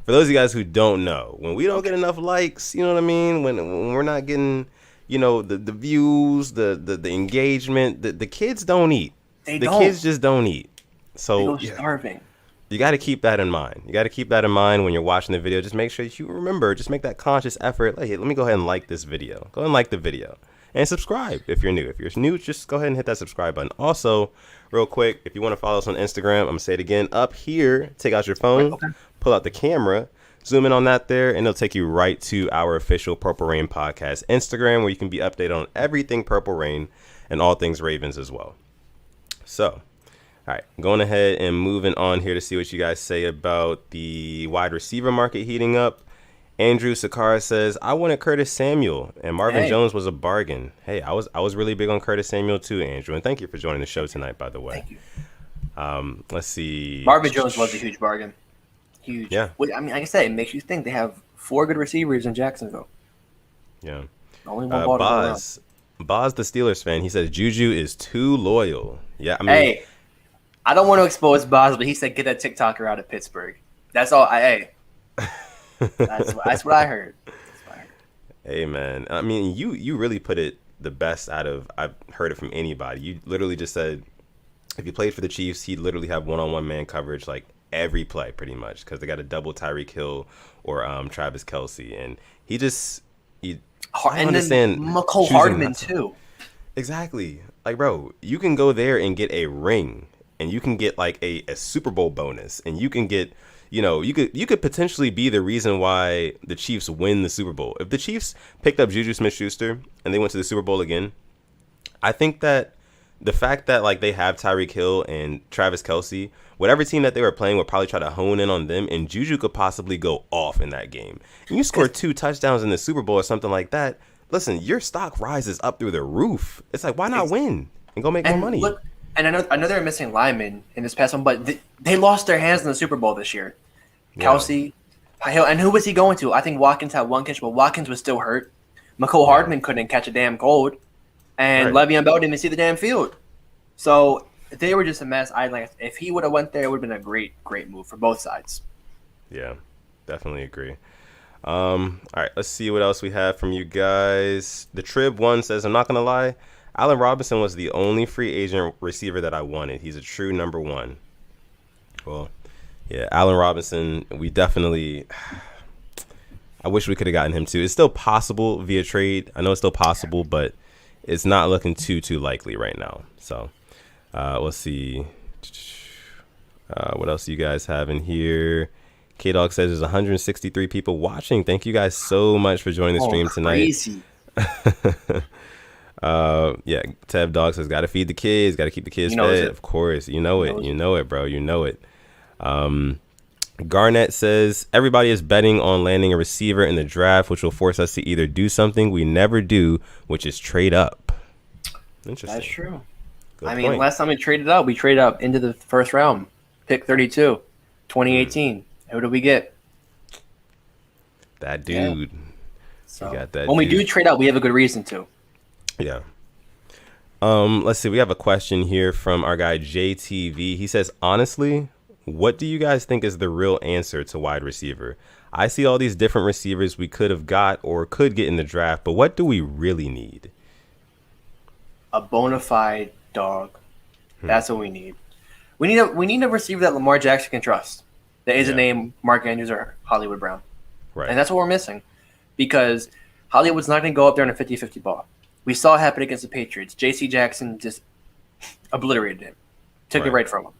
For those of you guys who don't know, when we don't get enough likes, you know what I mean? When we're not getting, the views, the engagement, the kids don't eat. Kids just don't eat. So they go starving. You got to keep that in mind. When you're watching the video. Just make sure you remember. Just make that conscious effort. Hey, let me go ahead and like this video. Go ahead and like the video. And subscribe if you're new. If you're new, just go ahead and hit that subscribe button. Also, real quick, if you want to follow us on Instagram, I'm going to say it again. Up here, take out your phone, pull out the camera, zoom in on that there, and it'll take you right to our official Purple Rain Podcast Instagram, where you can be updated on everything Purple Rain and all things Ravens as well. So, all right, going ahead and moving on here to see what you guys say about the wide receiver market heating up. Andrew Sakara says, I wanted Curtis Samuel, and Marvin Jones was a bargain. Hey, I was really big on Curtis Samuel too, Andrew, and thank you for joining the show tonight, by the way. Thank you. Let's see. Marvin Jones was a huge bargain. Huge. Yeah. I mean, like I said, it makes you think they have 4 good receivers in Jacksonville. Yeah. Only one ball to go around. Boz, the Steelers fan, he says Juju is too loyal. Yeah, I mean. Hey, I don't want to expose Boz, but he said get that TikToker out of Pittsburgh. That's all. That's what I heard. Hey, man. I mean, you really put it the best out of I've heard it from anybody. You literally just said if he played for the Chiefs, he'd literally have one-on-one man coverage like every play pretty much because they got to double Tyreek Hill or Travis Kelce. And I don't understand. McCole Hardman, too. Exactly. Like, bro, you can go there and get a ring. And you can get like a Super Bowl bonus, and you can get, you could potentially be the reason why the Chiefs win the Super Bowl. If the Chiefs picked up Juju Smith-Schuster and they went to the Super Bowl again, I think that the fact that like they have Tyreek Hill and Travis Kelce, whatever team that they were playing would probably try to hone in on them, and Juju could possibly go off in that game. And you score 2 touchdowns in the Super Bowl or something like that. Listen, your stock rises up through the roof. It's like, why not win and go make more money? Look, and I know they're missing linemen in this past one, but they lost their hands in the Super Bowl this year. Yeah. Kelce, and who was he going to? I think Watkins had 1 catch, but Watkins was still hurt. McCole Hardman couldn't catch a damn cold, and Le'Veon Bell didn't even see the damn field. So they were just a mess. If he would have went there, it would have been a great move for both sides. Yeah, definitely agree. All right, let's see what else we have from you guys. The Trib one says, I'm not gonna lie, Allen Robinson was the only free agent receiver that I wanted. He's a true number 1. Well, yeah, Allen Robinson, I wish we could have gotten him too. It's still possible via trade. I know it's still possible, but it's not looking too likely right now. So let's see. What else do you guys have in here? K-Dog says there's 163 people watching. Thank you guys so much for joining the stream tonight. Crazy. Yeah, Tev Dog says gotta feed the kids, gotta keep the kids fed. Of course, you know it, bro. You know it. Garnett says everybody is betting on landing a receiver in the draft, which will force us to either do something we never do, which is trade up. Interesting. That's true. Good I point. mean, last time we traded up into the first round, pick 32, 2018. Who did we get? That dude. Yeah. So got that when we do trade up, we have a good reason to. Yeah. Let's see. We have a question here from our guy JTV. He says, honestly, what do you guys think is the real answer to wide receiver? I see all these different receivers we could have got or could get in the draft, but what do we really need? A bona fide dog. That's what we need. We need a receiver that Lamar Jackson can trust. That isn't named Mark Andrews or Hollywood Brown. Right. And that's what we're missing. Because Hollywood's not going to go up there on a 50-50 ball. We saw it happen against the Patriots. J.C. Jackson just obliterated him. Took it right from him.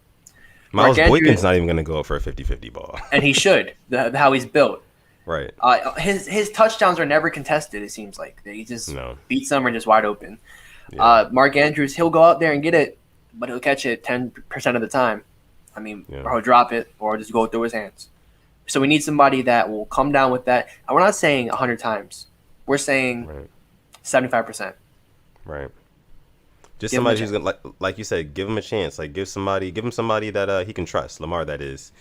Miles Boykin's not even going to go up for a 50-50 ball. And he should, how he's built. Right. His touchdowns are never contested. It seems like he just beats them or just wide open. Yeah. Mark Andrews, he'll go out there and get it, but he'll catch it 10% of the time. I mean, or he'll drop it or just go through his hands. So we need somebody that will come down with that. And we're not saying 100 times. We're saying 75%. Right. Just somebody who's gonna, like you said, give him a chance. Like give him somebody that he can trust. Lamar, that is.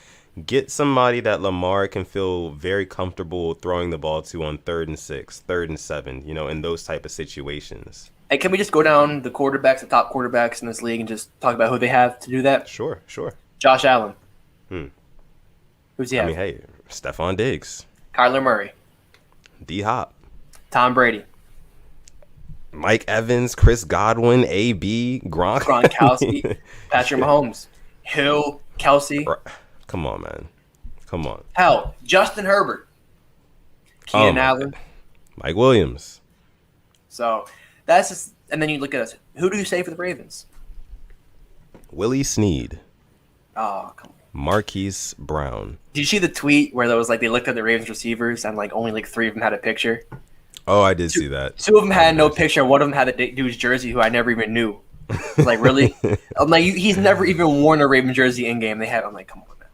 Get somebody that Lamar can feel very comfortable throwing the ball to on 3rd and 6, 3rd and 7. In those type of situations. Hey, can we just go down the quarterbacks, the top quarterbacks in this league, and just talk about who they have to do that? Sure. Josh Allen. Who's he have? I mean, hey, Stephon Diggs. Kyler Murray. D-Hop. Tom Brady. Mike Evans, Chris Godwin, A.B., Gronkowski, Patrick Mahomes, Hill, Kelsey. Come on, man. Come on. Hell, Justin Herbert, Keenan Allen, Mike Williams. So that's just, and then you look at us. Who do you say for the Ravens? Willie Snead. Oh, come on. Marquise Brown. Did you see the tweet where there was they looked at the Ravens receivers and only 3 of them had a picture? Oh, I did see that. 2 of them had no picture. One of them had the dude's jersey who I never even knew. Really? I'm like, he's never even worn a Ravens jersey in game. They have. I'm like, come on, man.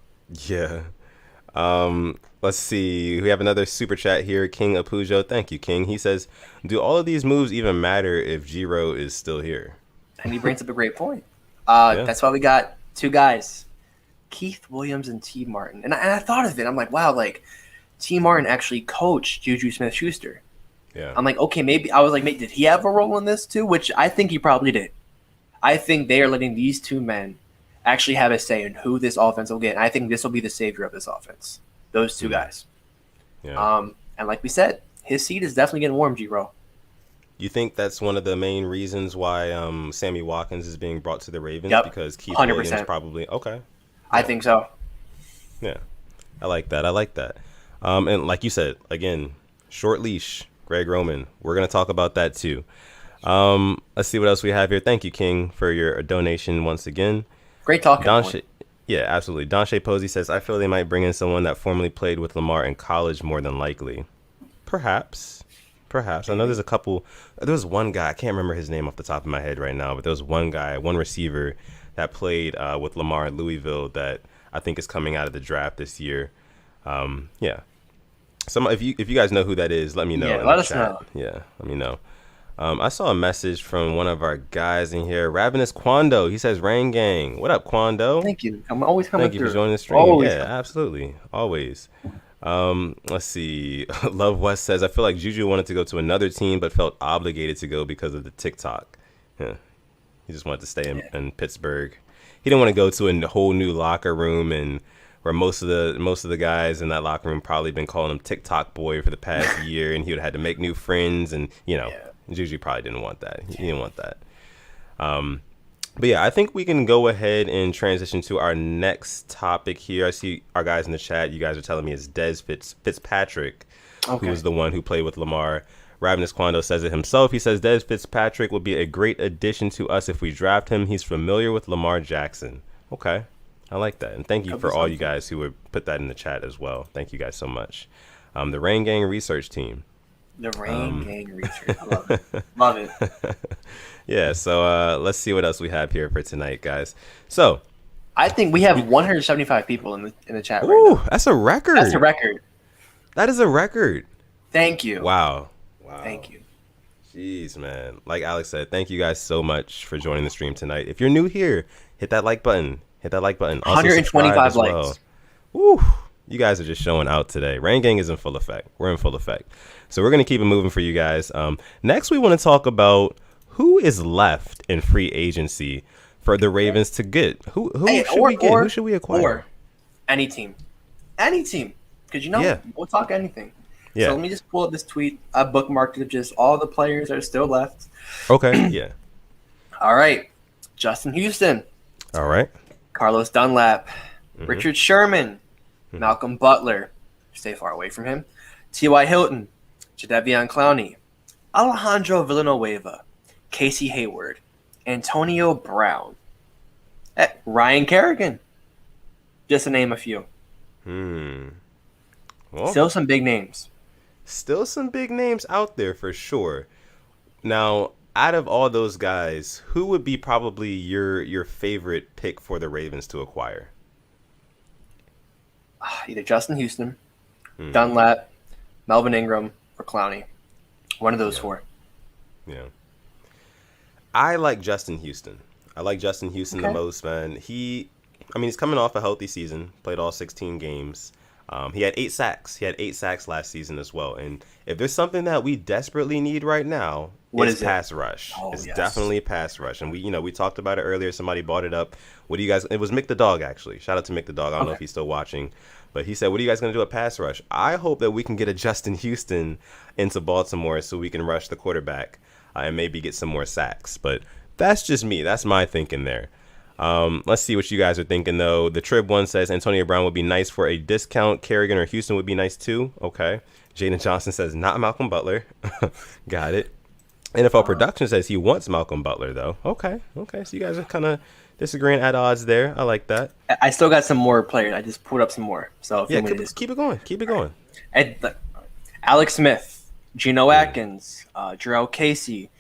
Yeah. Let's see. We have another super chat here. King Apujo. Thank you, King. He says, do all of these moves even matter if Giro is still here? And he brings up a great point. That's why we got 2 guys, Keith Williams and T. Martin. And I thought of it. I'm like, wow, T. Martin actually coached Juju Smith-Schuster. Yeah. I'm like, okay, maybe. I was like, did he have a role in this too? Which I think he probably did. I think they are letting these 2 men actually have a say in who this offense will get. And I think this will be the savior of this offense. Those 2 guys. Yeah. And like we said, his seat is definitely getting warm, G-Ro. You think that's one of the main reasons why Sammy Watkins is being brought to the Ravens? Yep. Because Keith 100%. Williams probably. Okay. Yeah. I think so. Yeah. I like that. And like you said, again, short leash, Greg Roman. We're going to talk about that too. Let's see what else we have here. Thank you, King, for your donation once again. Great talking. Yeah, absolutely. Donche Posey says, I feel they might bring in someone that formerly played with Lamar in college more than likely. Perhaps. I know there's a couple. There was one guy. I can't remember his name off the top of my head right now, but there was one receiver that played with Lamar in Louisville that I think is coming out of the draft this year. Yeah. If you guys know who that is, let me know. Yeah, let us know. Yeah, let me know. I saw a message from one of our guys in here, Ravenous Quando. He says, Rain Gang. What up, Quando? Thank you. I'm always coming through. Thank you for joining the stream. Always. Yeah, absolutely. Always. Let's see. Love West says, I feel like Juju wanted to go to another team, but felt obligated to go because of the TikTok. Yeah. He just wanted to stay in Pittsburgh. He didn't want to go to a whole new locker room and where most of the guys in that locker room probably been calling him TikTok boy for the past year, and he would have had to make new friends, and Juju probably didn't want that. He didn't want that. But yeah, I think we can go ahead and transition to our next topic here. I see our guys in the chat. You guys are telling me it's Dez Fitzpatrick, who was the one who played with Lamar. Ravenous Quando says it himself. He says Dez Fitzpatrick would be a great addition to us if we draft him. He's familiar with Lamar Jackson. Okay. I like that. And thank you for all you guys who would put that in the chat as well. Thank you guys so much. The Rain Gang research team. The Rain Gang research. I love it. Love it. Yeah, so let's see what else we have here for tonight, guys. So I think we have 175 people in the chat right now. That's a record. That's a record. That is a record. Thank you. Wow. Thank you. Jeez, man. Like Alex said, thank you guys so much for joining the stream tonight. If you're new here, hit that like button. Also 125 likes. Well. Woo. You guys are just showing out today. Rain Gang is in full effect. We're in full effect. So we're going to keep it moving for you guys. Next, we want to talk about who is left in free agency for the Ravens to get. Who should we get? Who should we acquire? Or any team. Any team. Because we'll talk anything. Yeah. So let me just pull up this tweet. I bookmarked it of just all the players that are still left. Okay, yeah. All right. Justin Houston. All right. Carlos Dunlap. Richard Sherman. Malcolm Butler. Stay far away from him. T.Y. Hilton. Jadeveon Clowney. Alejandro Villanueva. Casey Hayward. Antonio Brown. Ryan Kerrigan. Just to name a few. Well, still some big names. Still some big names out there for sure. Now, out of all those guys, who would be probably your favorite pick for the Ravens to acquire? Either Justin Houston, Dunlap, Melvin Ingram, or Clowney. One of those four. Yeah. I like Justin Houston. The most, man. He's coming off a healthy season. Played all 16 games. He had 8 sacks. He had 8 sacks last season as well. And if there's something that we desperately need right now, it's pass rush. It's definitely pass rush. And we talked about it earlier. Somebody brought it up. What do you guys? It was Mick the Dog, actually. Shout out to Mick the Dog. I don't know if he's still watching. But he said, what are you guys going to do at pass rush? I hope that we can get a Justin Houston into Baltimore so we can rush the quarterback and maybe get some more sacks. But that's just me. That's my thinking there. Let's see what you guys are thinking, though. The Trib one says Antonio Brown would be nice for a discount. Kerrigan or Houston would be nice, too. Okay. Jaden Johnson says not Malcolm Butler. Got it. NFL Production says he wants Malcolm Butler, though. Okay. So you guys are kind of disagreeing at odds there. I like that. I still got some more players. I just pulled up some more. So keep it going. Alex Smith, Geno Atkins, Jarrell Casey,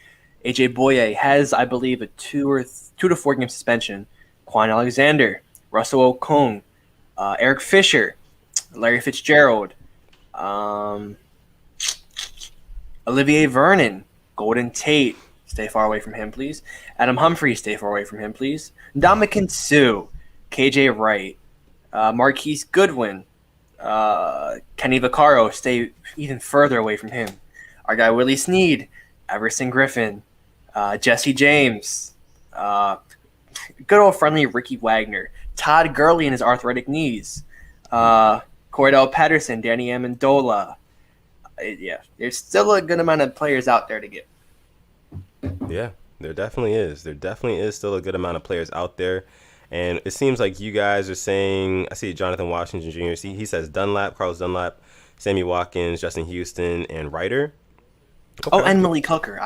AJ Boye has, I believe, a 2 to 4 game suspension. Quan Alexander, Russell Okung, Eric Fisher, Larry Fitzgerald, Olivier Vernon, Golden Tate. Stay far away from him, please. Adam Humphrey, stay far away from him, please. Ndamukong Suh, KJ Wright, Marquise Goodwin, Kenny Vaccaro, stay even further away from him. Our guy Willie Snead, Everson Griffin, Jesse James, good old friendly Ricky Wagner, Todd Gurley and his arthritic knees, Cordell Patterson, Danny Amendola. There's still a good amount of players out there to get. Yeah, there definitely is. There definitely is still a good amount of players out there. And it seems like you guys are saying, I see Jonathan Washington Jr., he says Carlos Dunlap, Sammy Watkins, Justin Houston, and Ryder. Okay. Oh, and Malik Hooker.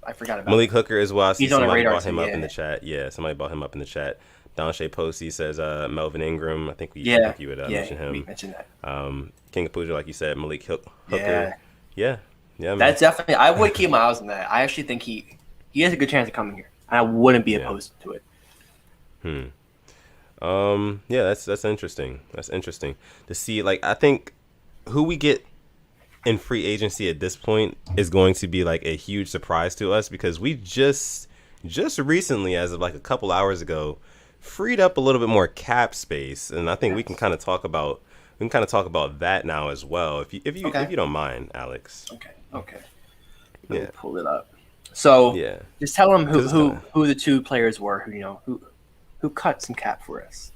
I forgot about Malik Hooker as well. I see somebody brought him up in the chat. Yeah, somebody brought him up in the chat. Don Shea Posey says Melvin Ingram. I think you would mention him. We mentioned that. King of Puja, like you said, Malik Hooker. Yeah, man. That's definitely. I would keep my eyes on that. I actually think he has a good chance of coming here. I wouldn't be opposed to it. Yeah, that's interesting. That's interesting to see. Like, I think who we get in free agency at this point is going to be like a huge surprise to us, because we just recently, as of like a couple hours ago, freed up a little bit more cap space, and I think we can kind of talk about that now as well, if you don't mind, Alex. Okay. Let me pull it up. So just tell them who the two players were who cut some cap for us.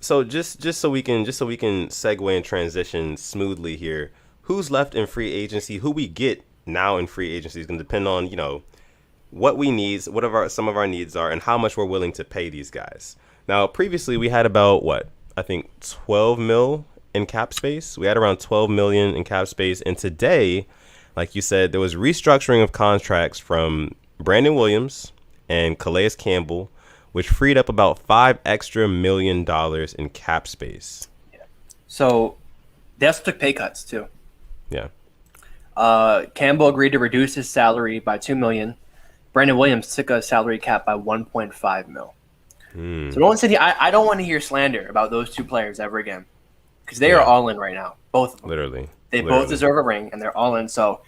So just so we can segue and transition smoothly here. Who's left in free agency? Who we get now in free agency is going to depend on what we need, what some of our needs are, and how much we're willing to pay these guys. Now, previously we had about 12 mil in cap space. We had around 12 million in cap space, and today, like you said, there was restructuring of contracts from Brandon Williams and Calais Campbell, which freed up about $5 extra million in cap space. Yeah. So they also took pay cuts too. Yeah. Campbell agreed to reduce his salary by $2 million. Brandon Williams took a salary cap by $1.5 million. So no one said I don't want to hear slander about those two players ever again, because they are all in right now, both of them. Literally. They both deserve a ring, and they're all in. So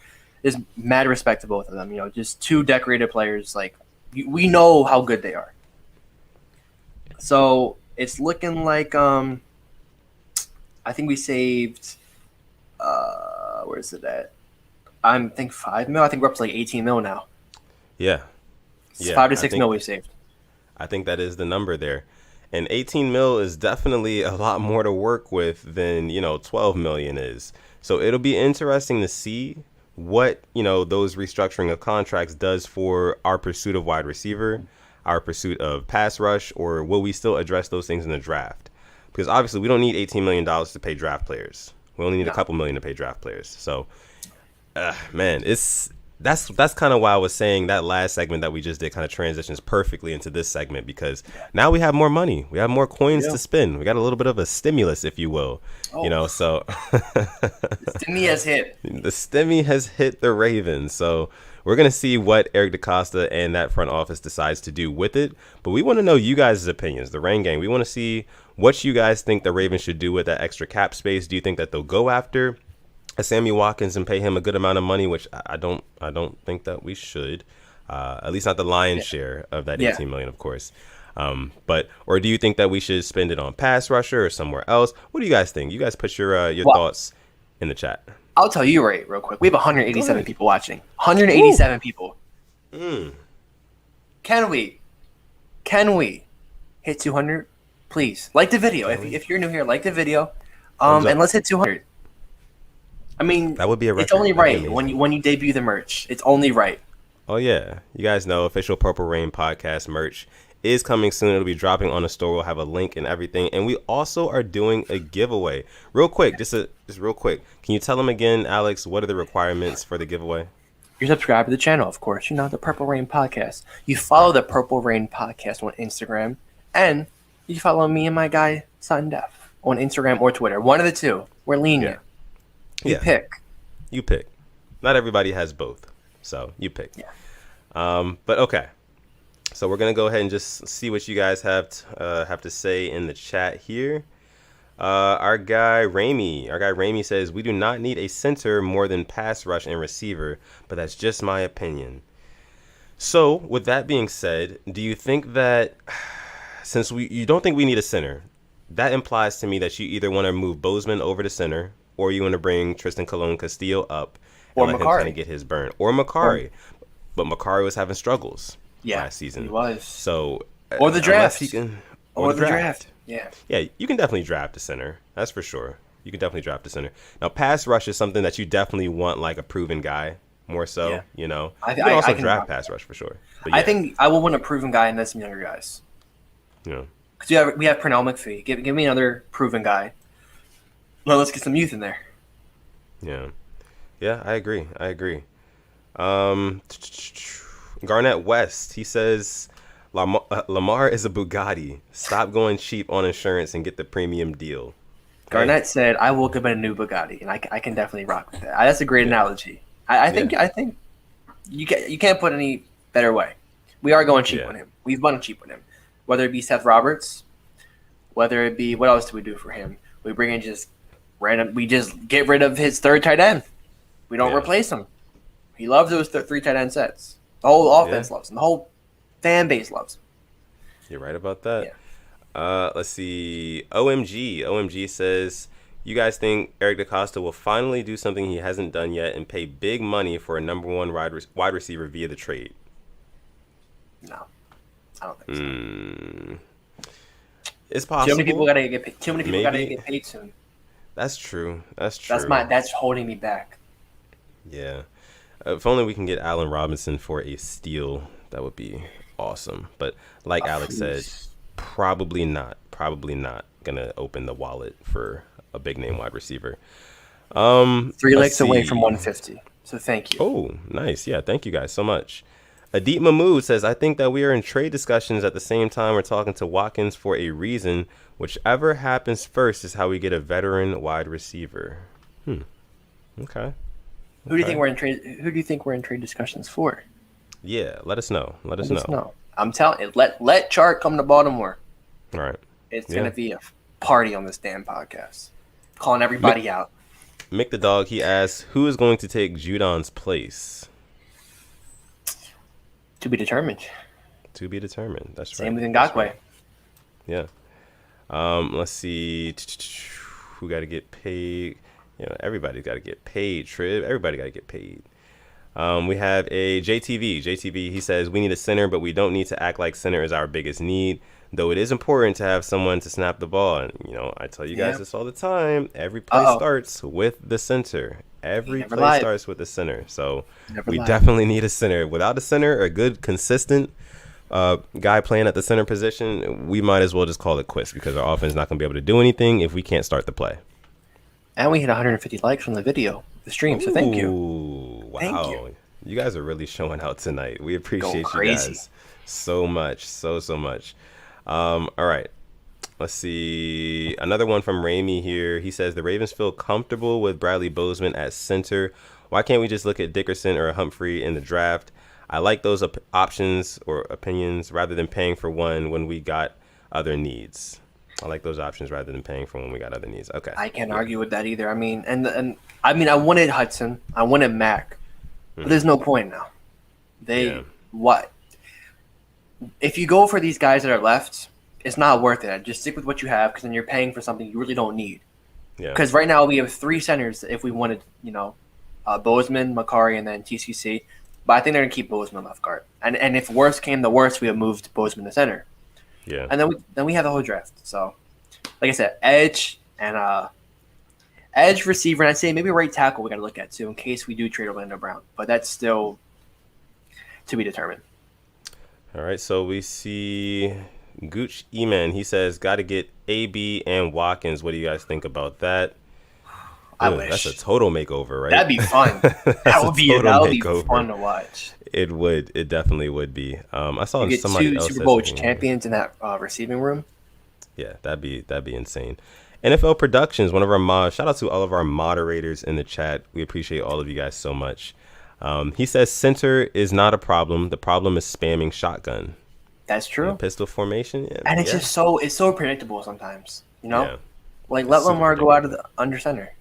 there's mad respect to both of them. Just two decorated players. Like, we know how good they are. So it's looking like I think we saved where is it at? I think 5 mil. I think we're up to like 18 mil now. Yeah. 5 to 6 mil we saved. I think that is the number there. And 18 mil is definitely a lot more to work with than 12 million is. So it'll be interesting to see what those restructuring of contracts does for our pursuit of wide receiver, our pursuit of pass rush, or will we still address those things in the draft? Because obviously we don't need $18 million to pay draft players. We only need a couple million to pay draft players. So, man, That's kind of why I was saying that last segment that we just did kind of transitions perfectly into this segment, because now we have more money. We have more coins to spend. We got a little bit of a stimulus, if you will. So the stimmy has hit. The stimmy has hit the Ravens. So we're going to see what Eric DeCosta and that front office decides to do with it. But we want to know you guys' opinions, the Rain Gang. We want to see what you guys think the Ravens should do with that extra cap space. Do you think that they'll go after a Sammy Watkins and pay him a good amount of money, which I don't think that we should, at least not the lion's share of that $18 million, of course. Or do you think that we should spend it on pass rusher or somewhere else? What do you guys think? You guys put your thoughts in the chat. I'll tell you real quick. We have 187 people watching. 187 people. Can we hit 200? Please like the video. If you're new here, like the video, and let's hit 200. I mean, that would be a record. It's only right when you debut the merch. It's only right. Oh yeah, you guys know official Purple Rain podcast merch is coming soon. It'll be dropping on the store. We'll have a link and everything, and we also are doing a giveaway. Real quick, just real quick. Can you tell them again, Alex? What are the requirements for the giveaway? You subscribe to the channel, of course. The Purple Rain podcast. You follow the Purple Rain podcast on Instagram, and you follow me and my guy Sutton Def on Instagram or Twitter. One of the two. We're lenient. You pick. Not everybody has both, so you pick. But okay, so we're gonna go ahead and just see what you guys have to say in the chat here. Our guy Ramey says we do not need a center more than pass rush and receiver, but that's just my opinion. So with that being said, do you think that since you don't think we need a center, that implies to me that you either want to move Bozeman over to center, or you want to bring Tristan Colon Castillo up and let him kind of get his burn, or Macari. But Macari was having struggles last season. He was. So or the draft. Or the draft. Yeah. Yeah, you can definitely draft a center. That's for sure. You can definitely draft a center. Now, pass rush is something that you definitely want, like a proven guy more so. You can also draft pass rush for sure. But I think I will want a proven guy and then some younger guys. Yeah. Because we have Pernell McPhee. Give me another proven guy. Well, let's get some youth in there. Yeah, I agree. Garnett West, he says Lamar is a Bugatti. Stop going cheap on insurance and get the premium deal. Garnett said, "I will give it a new Bugatti," and I can definitely rock with that. That's a great analogy. I think you can't put any better way. We are going cheap on him. We've gone cheap on him, whether it be Seth Roberts, whether it be what else do we do for him? We bring in just random. We just get rid of his third tight end. We don't replace him. He loves those three tight end sets. The whole offense loves him. The whole fan base loves him. You're right about that. Let's see. OMG says, you guys think Eric DeCosta will finally do something he hasn't done yet and pay big money for a number one wide receiver via the trade? No, I don't think so. It's possible. Too many people gotta get paid soon. That's true. That's holding me back. Yeah. If only we can get Allen Robinson for a steal, that would be awesome. But like Alex said, probably not gonna open the wallet for a big name wide receiver. 3 legs away from 150. So thank you. Oh, nice. Yeah, thank you guys so much. Adit Mahmood says, I think that we are in trade discussions at the same time we're talking to Watkins for a reason. Whichever happens first is how we get a veteran wide receiver. Okay. Who do you think we're in trade discussions for? Yeah, let us know. Let us know. I'm telling you, let Chart come to Baltimore. All right. It's gonna be a party on this damn podcast. Calling everybody out. Mick the Dog, he asks, who is going to take Judon's place? To be determined. That's right. Same with Ngakoue. Right. Yeah. Let's see. Who got to get paid? Everybody's got to get paid. Trib. Everybody got to get paid. We have a JTV. JTV, he says, we need a center, but we don't need to act like center is our biggest need. Though it is important to have someone to snap the ball. And, I tell you guys this all the time. Every play starts with the center. Every play starts with the center. So we definitely need a center. Without a center, a good, consistent guy playing at the center position, we might as well just call it quits because our offense is not going to be able to do anything if we can't start the play. And we hit 150 likes on the video, the stream. So thank you. Wow. Thank you. You guys are really showing out tonight. We appreciate you guys so much. So much. All right. Let's see. Another one from Ramey here. He says the Ravens feel comfortable with Bradley Bozeman at center. Why can't we just look at Dickerson or Humphrey in the draft? I like those options or opinions rather than paying for one when we got other needs. I like those options rather than paying for when we got other needs. Okay. I can't argue with that either. I mean, and I wanted Hudson. I wanted Mac. But there's no point now. What? If you go for these guys that are left, it's not worth it. Just stick with what you have because then you're paying for something you really don't need. Yeah. Because right now we have 3 centers if we wanted, Bozeman, Makari, and then TCC. But I think they're going to keep Bozeman left guard. And if worst came to worst, we have moved Bozeman to center. Yeah. And then we have the whole draft. So, like I said, edge and edge receiver, and I'd say maybe right tackle we got to look at too in case we do trade Orlando Brown. But that's still to be determined. All right, so we see Gooch Eman. He says, got to get AB and Watkins. What do you guys think about that? I wish. That's a total makeover, right? That'd be fun. that would be fun to watch. It would. It definitely would be. I saw you somebody get 2 else Super Bowl champions in that receiving room. Yeah, that'd be insane. NFL Productions, one of our mods. Shout out to all of our moderators in the chat. We appreciate all of you guys so much. He says center is not a problem. The problem is spamming shotgun. That's true. Pistol formation, and it's just so predictable sometimes. Let Lamar go out of the under center.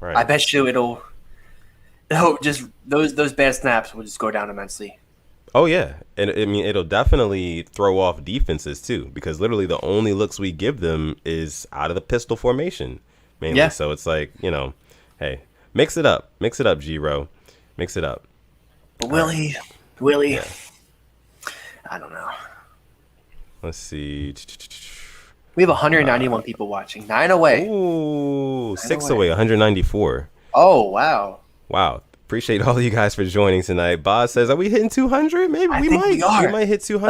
Right. I bet you it'll just those bad snaps will just go down immensely. Oh yeah, and I mean it'll definitely throw off defenses too because literally the only looks we give them is out of the pistol formation mainly. Yeah. So it's like hey, mix it up, G-Ro, mix it up. But Willie, yeah. I don't know. Let's see. We have 191 people watching. 9 away. Ooh, 6 away. 194. Oh, wow. Wow. Appreciate all of you guys for joining tonight. Boz says, are we hitting 200? Maybe we might. We might hit 200.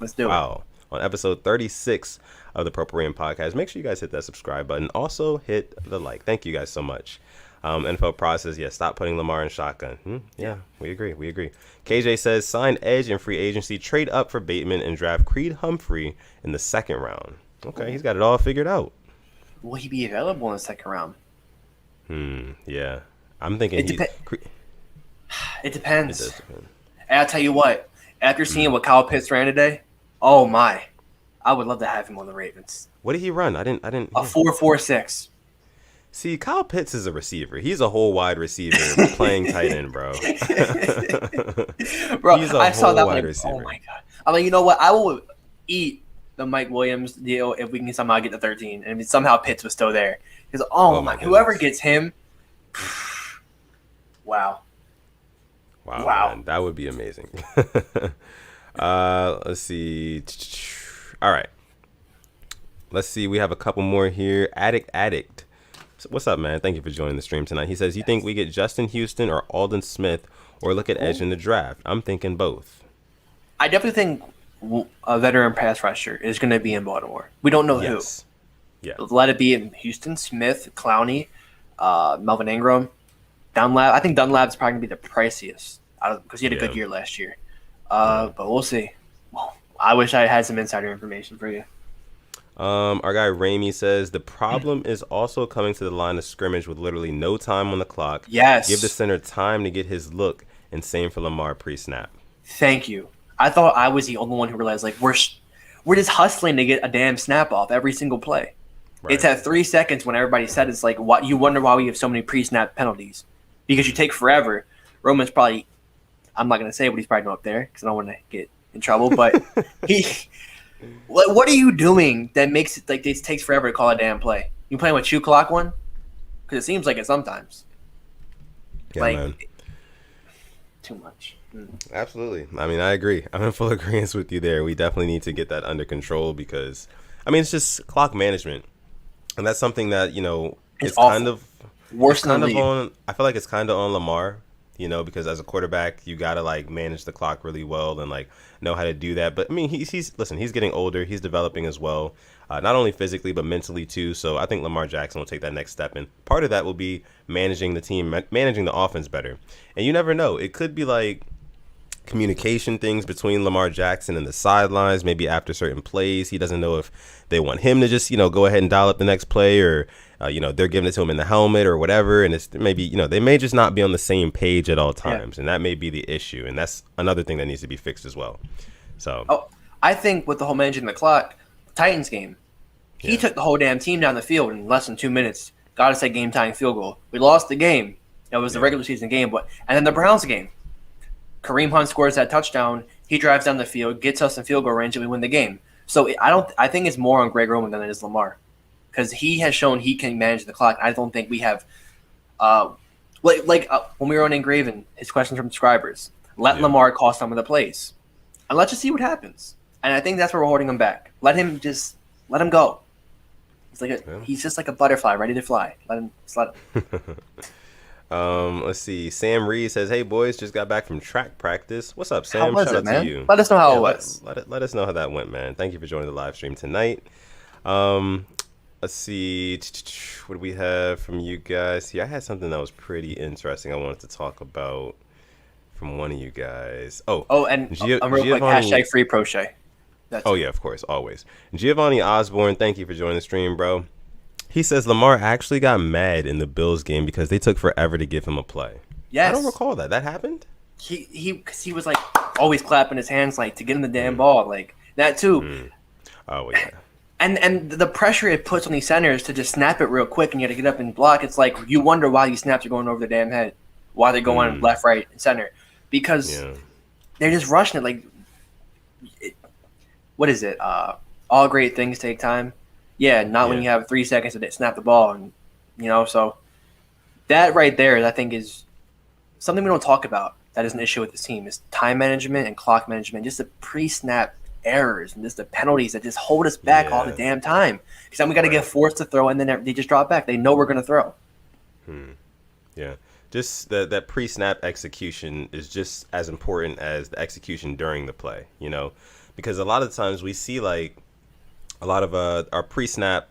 Let's do it. Wow. On episode 36 of the Purple Rain Podcast. Make sure you guys hit that subscribe button. Also, hit the like. Thank you guys so much. NFL process, stop putting Lamar in shotgun. Yeah, we agree. KJ says, sign Edge in free agency, trade up for Bateman, and draft Creed Humphrey in the 2nd round. Okay, he's got it all figured out. Will he be available in the 2nd round? Yeah. I'm thinking it depends. It does depend. And I'll tell you what, after seeing what Kyle Pitts ran today, oh my, I would love to have him on the Ravens. What did he run? I didn't. A 4.46. See, Kyle Pitts is a receiver. He's a whole wide receiver playing tight end, bro. Bro, I saw that wide receiver. Oh my god! I'm like, you know what? I will eat the Mike Williams deal if we can somehow get the 13, and somehow Pitts was still there. Because my, whoever gets him, wow, man, that would be amazing. Let's see. All right, let's see. We have a couple more here. Addict. What's up, man? Thank you for joining the stream tonight. He says, you think we get Justin Houston or Aldon Smith or look at edge in the draft? I'm thinking both. I definitely think a veteran pass rusher is going to be in Baltimore. We don't know who. Yeah. Let it be in Houston, Smith, Clowney, Melvin Ingram, Dunlap. I think Dunlap's probably going to be the priciest because he had a good year last year. But we'll see. Well, I wish I had some insider information for you. Our guy Ramey says the problem is also coming to the line of scrimmage with literally no time on the clock. Yes. Give the center time to get his look, and same for Lamar pre-snap. Thank you. I thought I was the only one who realized we're just hustling to get a damn snap off every single play. Right. It's at 3 seconds when everybody said it's like what you wonder why we have so many pre-snap penalties because you take forever. Roman's probably I'm not gonna say what he's probably doing up there because I don't want to get in trouble, but he. What are you doing that makes it like it takes forever to call a damn play? You playing with shoe clock one? Because it seems like it sometimes. Yeah, man. Too much. Absolutely. I mean, I agree. I'm in full agreement with you there. We definitely need to get that under control because, I mean, it's just clock management, and that's something that it's kind of worse than on. I feel like it's kind of on Lamar because as a quarterback, you got to like manage the clock really well and like know how to do that. But I mean, he's getting older. He's developing as well, not only physically, but mentally too. So I think Lamar Jackson will take that next step. And part of that will be managing the team, managing the offense better. And you never know. It could be like communication things between Lamar Jackson and the sidelines, maybe after certain plays. He doesn't know if they want him to just, go ahead and dial up the next play, or they're giving it to him in the helmet or whatever, and it's maybe, they may just not be on the same page at all times, and that may be the issue, and that's another thing that needs to be fixed as well. So I think with the whole managing the clock, Titans game, he took the whole damn team down the field in less than 2 minutes, got us a game-tying field goal. We lost the game. It was the regular season game, and then the Browns game, Kareem Hunt scores that touchdown. He drives down the field, gets us in field goal range, and we win the game. So I think it's more on Greg Roman than it is Lamar, because he has shown he can manage the clock. I don't think we have, when we were on Engraven, his questions from subscribers. Let Lamar call some of the plays, and let's just see what happens. And I think that's where we're holding him back. Let him go. He's just like a butterfly ready to fly. Let him. Let's see. Sam Reed says, "Hey boys, just got back from track practice. What's up, Sam? How was Shout it, out man? to you. Let us know how it was. Let us know how that went, man. Thank you for joining the live stream tonight. Let's see. What do we have from you guys here? I had something that was pretty interesting I wanted to talk about from one of you guys. And real quick, hashtag free Prochet. Yeah, of course, always. Giovanni Osborne, thank you for joining the stream, bro. He says Lamar actually got mad in the Bills game because they took forever to give him a play. Yes. I don't recall that. That happened? He was like always clapping his hands like to get him the damn ball, like that too. Oh yeah. And the pressure it puts on these centers to just snap it real quick, and you got to get up and block. It's like you wonder why these snaps are going over the damn head, why they're going left, right, and center, because they're just rushing it. Like, what is it? All great things take time. Yeah, not when you have 3 seconds to snap the ball, and so that right there, I think, is something we don't talk about. That is an issue with this team: is time management and clock management. Just the pre-snap errors and just the penalties that just hold us back all the damn time. Because then we got to get forced to throw, and then they just drop back. They know we're going to throw. Yeah, just that pre-snap execution is just as important as the execution during the play. Because a lot of times we see like a lot of our pre-snap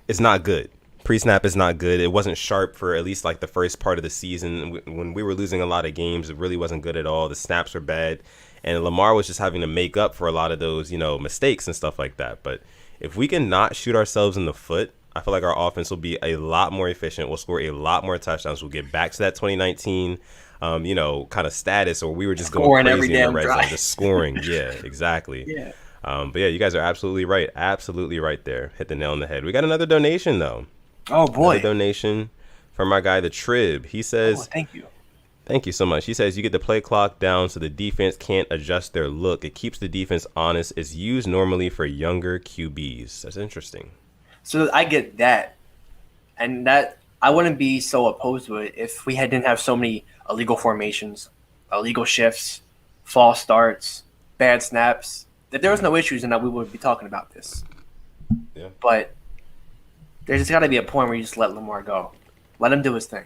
is not good. Pre-snap is not good. It wasn't sharp for at least like the first part of the season. When we were losing a lot of games, it really wasn't good at all. The snaps were bad. And Lamar was just having to make up for a lot of those, mistakes and stuff like that. But if we can not shoot ourselves in the foot, I feel like our offense will be a lot more efficient. We'll score a lot more touchdowns. We'll get back to that 2019 kind of status, or we were just going crazy in the red zone, just scoring. Yeah, exactly. Yeah. But yeah, you guys are absolutely right. Absolutely right there. Hit the nail on the head. We got another donation, though. Oh, boy. Another donation from our guy, the Trib. He says, thank you. Thank you so much. He says, you get the play clock down so the defense can't adjust their look. It keeps the defense honest. It's used normally for younger QBs. That's interesting. So I get that. And that I wouldn't be so opposed to it if we didn't have so many illegal formations, illegal shifts, false starts, bad snaps. If there was no issues, then we would be talking about this. Yeah. But there's just got to be a point where you just let Lamar go. Let him do his thing.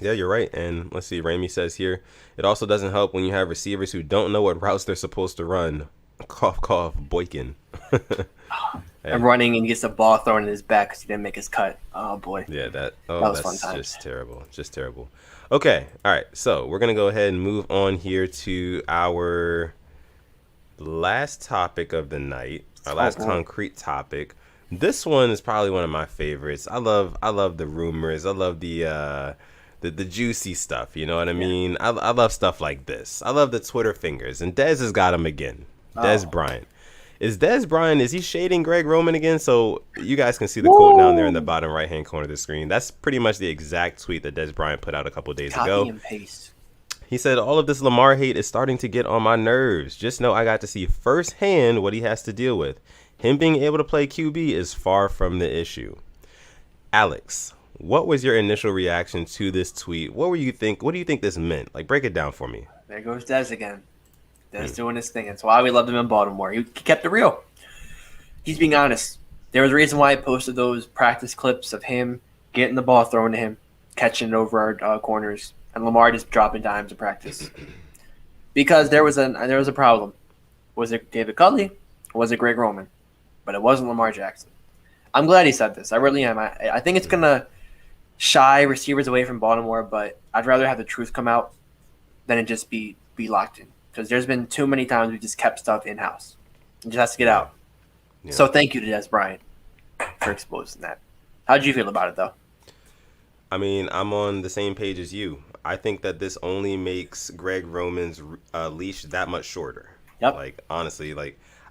Yeah, you're right. And let's see, Ramey says here, it also doesn't help when you have receivers who don't know what routes they're supposed to run. Cough, cough, Boykin. And running and gets the ball thrown in his back because he didn't make his cut. Oh, boy. Yeah, that was that's fun just terrible. Just terrible. Okay, all right. So we're going to go ahead and move on here to our last topic of the night, our last concrete topic. This one is probably one of my favorites. I love the rumors. I love the juicy stuff. You know what I mean? I love stuff like this. I love the Twitter fingers. And Dez has got him again. Dez Bryant. Is Dez Bryant, is he shading Greg Roman again? So you guys can see the quote down there in the bottom right-hand corner of the screen. That's pretty much the exact tweet that Dez Bryant put out a couple days ago. Copy and paste. He said, all of this Lamar hate is starting to get on my nerves. Just know I got to see firsthand what he has to deal with. Him being able to play QB is far from the issue. Alex, what was your initial reaction to this tweet? What do you think this meant? Like, break it down for me. There goes Dez again. Dez doing his thing. That's why we loved him in Baltimore. He kept it real. He's being honest. There was a reason why I posted those practice clips of him getting the ball thrown to him, catching it over our corners. and Lamar just dropping dimes in practice. Because there was a problem. Was it David Culley or was it Greg Roman? But it wasn't Lamar Jackson. I'm glad he said this. I really am. I think it's going to shy receivers away from Baltimore, but I'd rather have the truth come out than it just be locked in. Because there's been too many times we just kept stuff in-house. It just has to get out. Yeah. So thank you to Des Bryant for exposing that. How'd you feel about it, though? I mean, I'm on the same page as you. I think that this only makes Greg Roman's leash that much shorter. Yep. Like, honestly,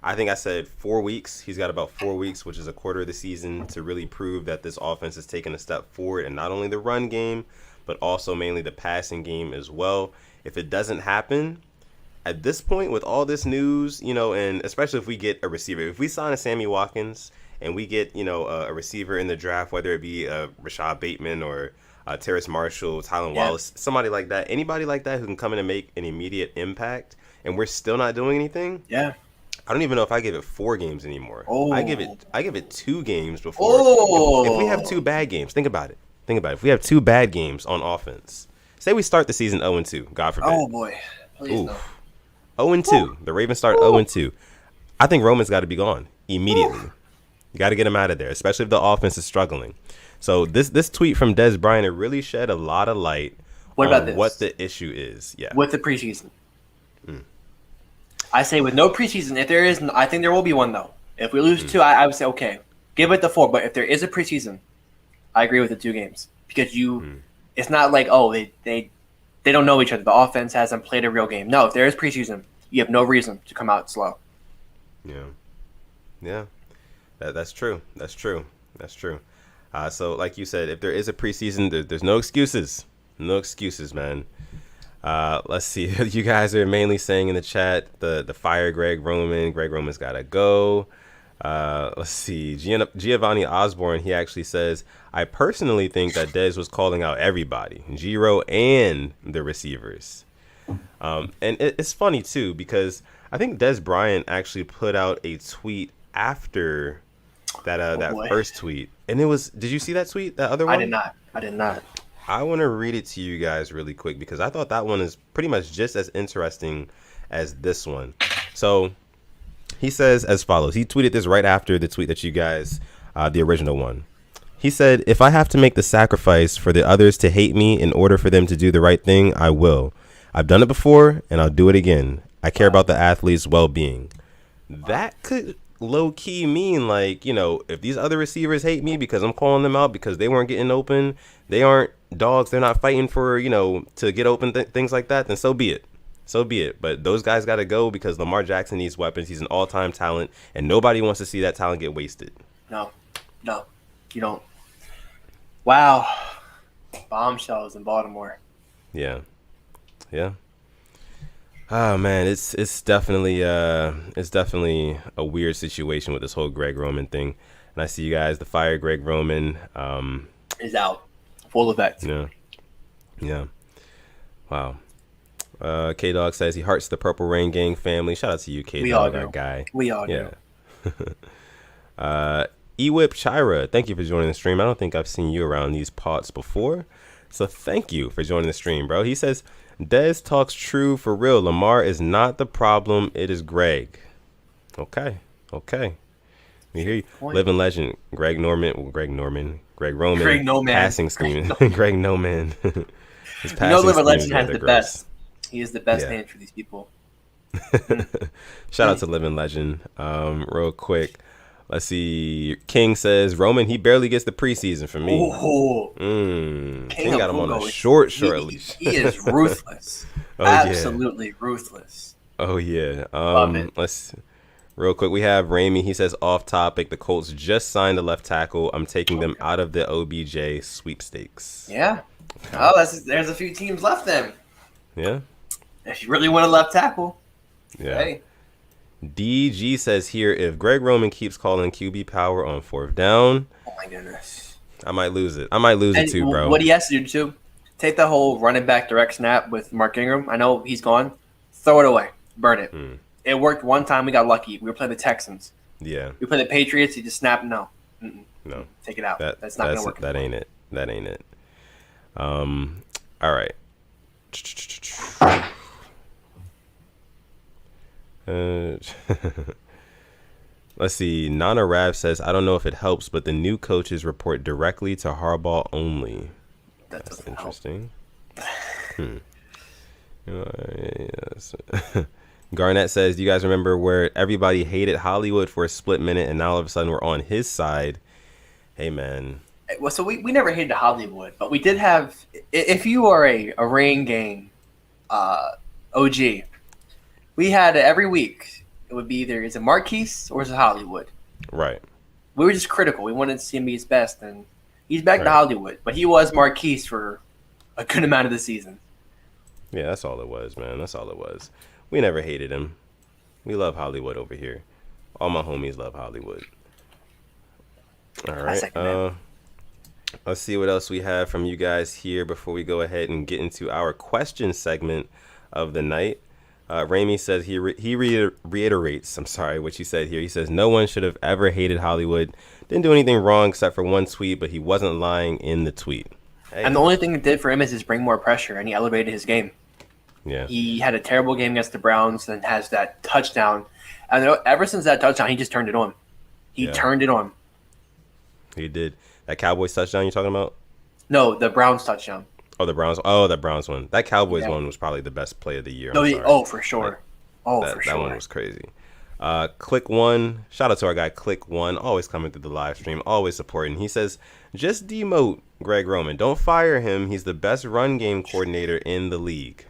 I think I said 4 weeks. He's got about 4 weeks, which is a quarter of the season, to really prove that this offense is taking a step forward, and not only the run game, but also mainly the passing game as well. If it doesn't happen, at this point, with all this news, and especially if we get a receiver, if we sign a Sammy Watkins and we get, a receiver in the draft, whether it be Rashad Bateman or Terrace Marshall, Tylan Wallace, somebody like that, anybody like that who can come in and make an immediate impact, and we're still not doing anything. Yeah. I don't even know if I give it 4 games anymore. Oh. I give it 2 games before. Oh. If we have 2 bad games, think about it. If we have 2 bad games on offense, say we start the season 0-2, God forbid. Oh boy, please no. 0-2. The Ravens start 0-2. I think Roman's got to be gone immediately. You got to get him out of there, especially if the offense is struggling. So this tweet from Des Bryant, it really shed a lot of light on what the issue is. Yeah. With the preseason. I say with no preseason, if there is, I think there will be one though. If we lose 2, I would say okay, give it the 4. But if there is a preseason, I agree with the 2 games because it's not like they don't know each other. The offense hasn't played a real game. No, if there is preseason, you have no reason to come out slow. Yeah, that's true. So like you said, if there is a preseason, there's no excuses. No excuses, man. Let's see. You guys are mainly saying in the chat the fire Greg Roman. Greg Roman's got to go. Let's see. Giovanni Osborne, he actually says, I personally think that Dez was calling out everybody, Giro and the receivers. And it's funny, too, because I think Des Bryant actually put out a tweet after that first tweet. And it was, did you see that tweet, that other one? I did not. I want to read it to you guys really quick because I thought that one is pretty much just as interesting as this one. So he says as follows. He tweeted this right after the tweet that you guys, the original one. He said, if I have to make the sacrifice for the others to hate me in order for them to do the right thing, I will. I've done it before and I'll do it again. I care about the athlete's well-being. That could low-key mean if these other receivers hate me because I'm calling them out because they weren't getting open, they aren't dogs, they're not fighting for, to get open, things like that, then so be it. But those guys got to go because Lamar Jackson needs weapons. He's an all-time talent, and nobody wants to see that talent get wasted. No, you don't. Wow. Bombshells in Baltimore. Yeah. Oh man, it's definitely a weird situation with this whole Greg Roman thing. And I see you guys, the fire Greg Roman is out. Full effect. Yeah. Wow. K-Dog says he hearts the Purple Rain Gang family. Shout out to you, K-Dog, our guy. We all do. Ewip Chira, thank you for joining the stream. I don't think I've seen you around these parts before. So thank you for joining the stream, bro. He says, Dez talks true for real. Lamar is not the problem. It is Greg. Okay. We hear you. Living legend, Greg Roman. Passing scheme. Greg Noman. His passing Living legend has the best. He is the best man for these people. Shout out to Living Legend. Real quick. Let's see. King says, Roman, he barely gets the preseason for me. King got him on a short leash. He is ruthless. Absolutely ruthless. Oh, yeah. Let's real quick. We have Ramey. He says, off topic. The Colts just signed a left tackle. I'm taking them out of the OBJ sweepstakes. Yeah. Oh, there's a few teams left then. Yeah. If you really want a left tackle. Yeah. Hey. DG says here, if Greg Roman keeps calling QB power on 4th down, oh my goodness, I might lose it too, bro. What he has to do too, take the whole running back direct snap with Mark Ingram. I know he's gone. Throw it away. Burn it. It worked one time. We got lucky. We were playing the Texans. Yeah. We played the Patriots. He just snapped. No. Take it out. That's not going to work. That ain't it. All right. Let's see. Nana Rav says, I don't know if it helps, but the new coaches report directly to Harbaugh only. That's interesting. Yes. Garnett says, do you guys remember where everybody hated Hollywood for a split minute and now all of a sudden we're on his side? Hey, man. Well, so we never hated Hollywood, but we did have, if you are a Rain Gang OG, we had every week, it would be either is it Marquise or is it Hollywood? Right. We were just critical. We wanted to see him be his best, and he's back to Hollywood, but he was Marquise for a good amount of the season. Yeah, that's all it was, man. That's all it was. We never hated him. We love Hollywood over here. All my homies love Hollywood. All right. Let's see what else we have from you guys here before we go ahead and get into our question segment of the night. Ramey says he reiterates, I'm sorry, what you said here. He says, no one should have ever hated Hollywood. Didn't do anything wrong except for one tweet, but he wasn't lying in the tweet. Hey. And the only thing it did for him is just bring more pressure, and he elevated his game. Yeah. He had a terrible game against the Browns and has that touchdown. And ever since that touchdown, he just turned it on. He turned it on. He did. That Cowboys touchdown you're talking about? No, the Browns touchdown. Oh, the Browns. Oh, that Browns one. That Cowboys one was probably the best play of the year. For sure. That one was crazy. Click One. Shout out to our guy Click One. Always coming through the live stream. Always supporting. He says, just demote Greg Roman. Don't fire him. He's the best run game coordinator in the league.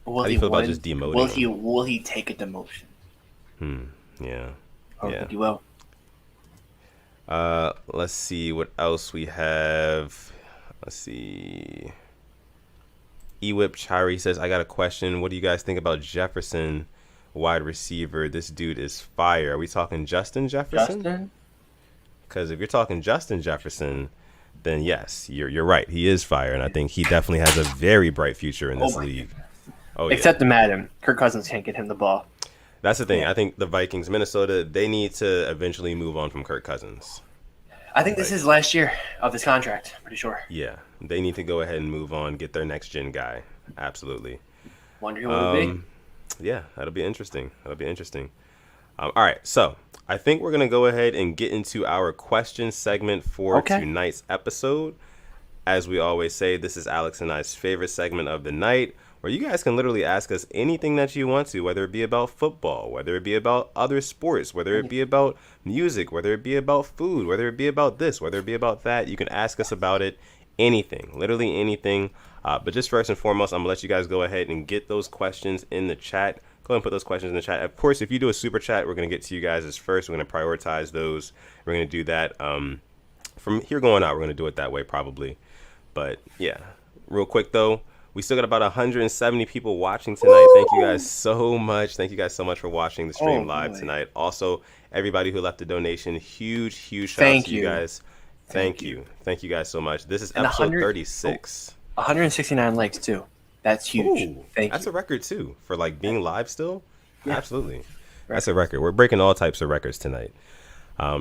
How do you feel about just demoting him? Will he take a demotion? Yeah. I don't think he will. Let's see what else we have. Let's see. Ewip Chari says, I got a question. What do you guys think about Jefferson, wide receiver? This dude is fire. Are we talking Justin Jefferson? Because if you're talking Justin Jefferson, then yes, you're right. He is fire, and I think he definitely has a very bright future in this league. Except to Madden. Kirk Cousins can't get him the ball. That's the thing. I think the Vikings, Minnesota, they need to eventually move on from Kirk Cousins. I think this is last year of his contract. Pretty sure. Yeah, they need to go ahead and move on, get their next gen guy. Absolutely. Wonder who it would be. Yeah, that'll be interesting. All right, so I think we're gonna go ahead and get into our question segment for tonight's episode. As we always say, this is Alex and I's favorite segment of the night, where you guys can literally ask us anything that you want to, whether it be about football, whether it be about other sports, whether it be about music, whether it be about food, whether it be about this, whether it be about that. You can ask us about it, anything, literally anything. But just first and foremost, I'm going to let you guys go ahead and get those questions in the chat. Go ahead and put those questions in the chat. Of course, if you do a super chat, we're going to get to you guys as first. We're going to prioritize those. We're going to do that from here going out. We're going to do it that way probably. But yeah, real quick though, we still got about 170 people watching tonight. Woo! Thank you guys so much. Thank you guys so much for watching the stream live tonight. Also, everybody who left a donation, huge shout out to you guys. Thank you. Thank you guys so much. This is episode 36. 169 likes too. That's huge. Ooh, that's a record too for like being live still. Yeah. Absolutely. That's a record. We're breaking all types of records tonight.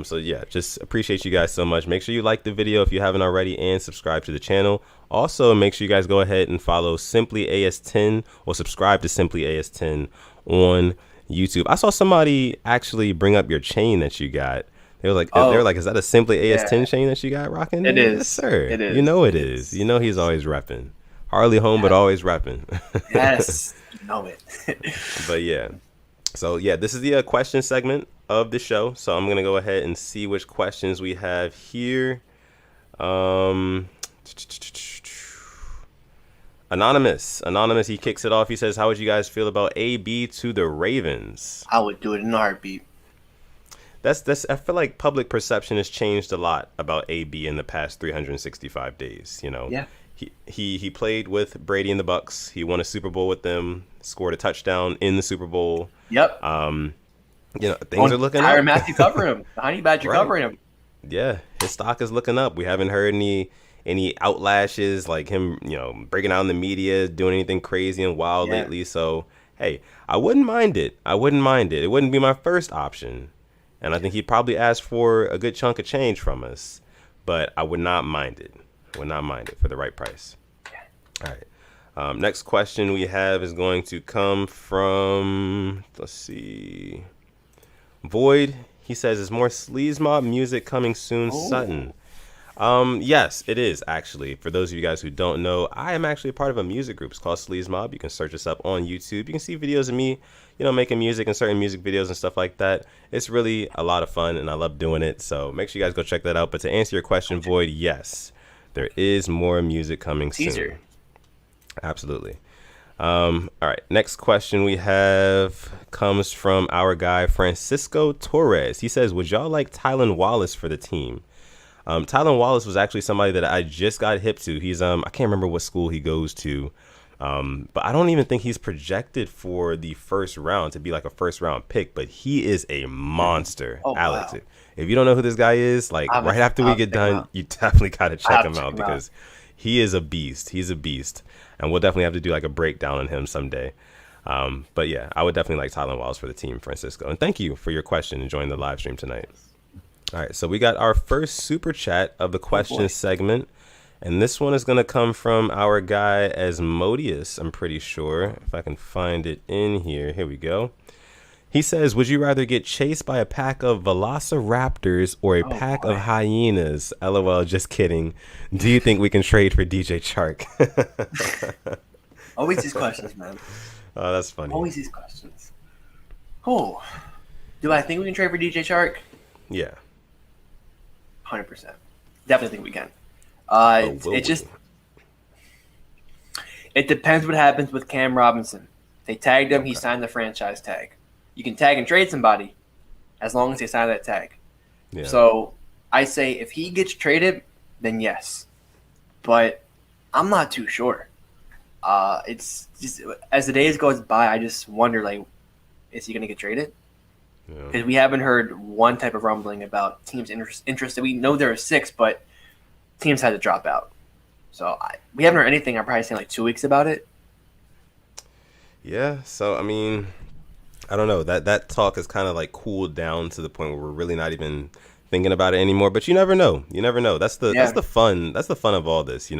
So yeah, just appreciate you guys so much. Make sure you like the video if you haven't already and subscribe to the channel. Also, make sure you guys go ahead and follow Simply AS10 or subscribe to Simply AS10 on YouTube. I saw somebody actually bring up your chain that you got. They were like, is that a Simply AS10 chain that you got rocking? It is. Yes, sir. It is. You know it is. You know he's always repping. Hardly home, but always repping. Yes, you know it. But yeah. So yeah, this is the question segment of the show. So I'm gonna go ahead and see which questions we have here. Anonymous, he kicks it off. He says, "How would you guys feel about AB to the Ravens?" I would do it in a heartbeat. That's. I feel like public perception has changed a lot about AB in the past 365 days. You know. Yeah. He played with Brady and the Bucks. He won a Super Bowl with them. Scored a touchdown in the Super Bowl. Yep. You know, things are looking up. Tyrann Mathieu covering him. The Honey Badger covering him. Yeah, his stock is looking up. We haven't heard any outlashes like him, you know, breaking out in the media, doing anything crazy and wild lately. So, hey, I wouldn't mind it. It wouldn't be my first option. And I think he'd probably ask for a good chunk of change from us. But I would not mind it. For the right price. All right. Next question we have is going to come from, let's see, Void. He says, is more Sleaze Mob music coming soon, Sutton? Yes, it is, actually. For those of you guys who don't know, I am actually a part of a music group. It's called Sleaze Mob. You can search us up on YouTube. You can see videos of me, making music and certain music videos and stuff like that. It's really a lot of fun, and I love doing it. So make sure you guys go check that out. But to answer your question, Void, yes, there is more music coming soon. Absolutely. All right. Next question we have comes from our guy, Francisco Torres. He says, would y'all like Tylan Wallace for the team? Tylan Wallace was actually somebody that I just got hip to. He's I can't remember what school he goes to, but I don't even think he's projected for the first round to be like a first round pick. But he is a monster, Alex. Wow. If you don't know who this guy is, like right after we get done, you definitely got to check him out because he is a beast. He's a beast, and we'll definitely have to do like a breakdown on him someday. But yeah, I would definitely like Tylan Wallace for the team, Francisco. And thank you for your question and joining the live stream tonight. All right, so we got our first super chat of the question segment, and this one is going to come from our guy Asmodeus, I'm pretty sure, if I can find it in here. Here we go. He says, would you rather get chased by a pack of velociraptors or a pack of hyenas? LOL, just kidding. Do you think we can trade for DJ Chark? Always these questions, man. Oh, that's funny. Always these questions. Oh, do I think we can trade for DJ Chark? Yeah. 100%. Definitely think we can. It depends what happens with Cam Robinson. They tagged him. He signed the franchise tag. You can tag and trade somebody as long as they sign that tag. Yeah. So I say if he gets traded, then yes. But I'm not too sure. It's just as the days goes by, I just wonder, like, is he going to get traded? Because we haven't heard one type of rumbling about teams interested. We know there are 6, but teams had to drop out. So we haven't heard anything. I'm probably saying like 2 weeks about it. Yeah. So, I mean, I don't know. That talk has kind of like cooled down to the point where we're really not even thinking about it anymore. But you never know. You never know. That's the fun. That's the fun of all this,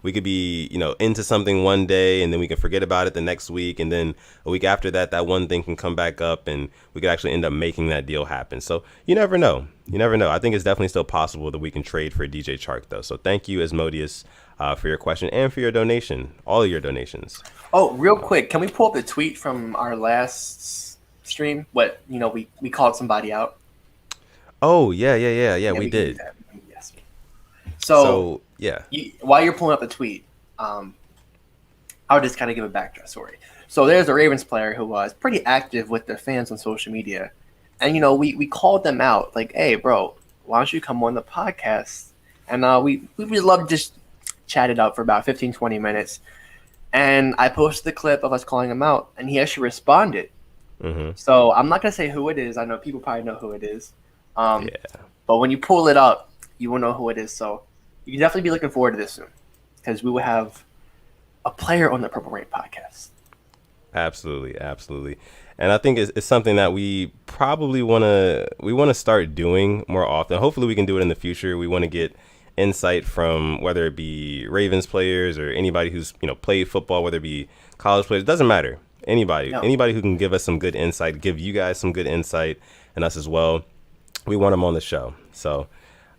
We could be, into something one day and then we can forget about it the next week. And then a week after that, that one thing can come back up and we could actually end up making that deal happen. So you never know. You never know. I think it's definitely still possible that we can trade for DJ Chark, though. So thank you, Asmodeus, for your question and for your donation, all of your donations. Oh, real quick. Can we pull up the tweet from our last stream? What, we called somebody out. Oh, yeah, we did. Yes. So yeah. While you're pulling up the tweet, I'll just kind of give a backdrop story. So there's a Ravens player who was pretty active with their fans on social media. And, we called them out like, hey, bro, why don't you come on the podcast? And we would love to just chat it up for about 15, 20 minutes. And I posted the clip of us calling him out, and he actually responded. Mm-hmm. So I'm not going to say who it is. I know people probably know who it is. But when you pull it up, you will know who it is. So you can definitely be looking forward to this soon because we will have a player on the Purple Rain podcast. Absolutely. And I think it's something that we probably want to start doing more often. Hopefully we can do it in the future. We want to get insight from whether it be Ravens players or anybody who's, played football, whether it be college players. It doesn't matter. Anybody who can give us some good insight, give you guys some good insight and us as well. We want them on the show. So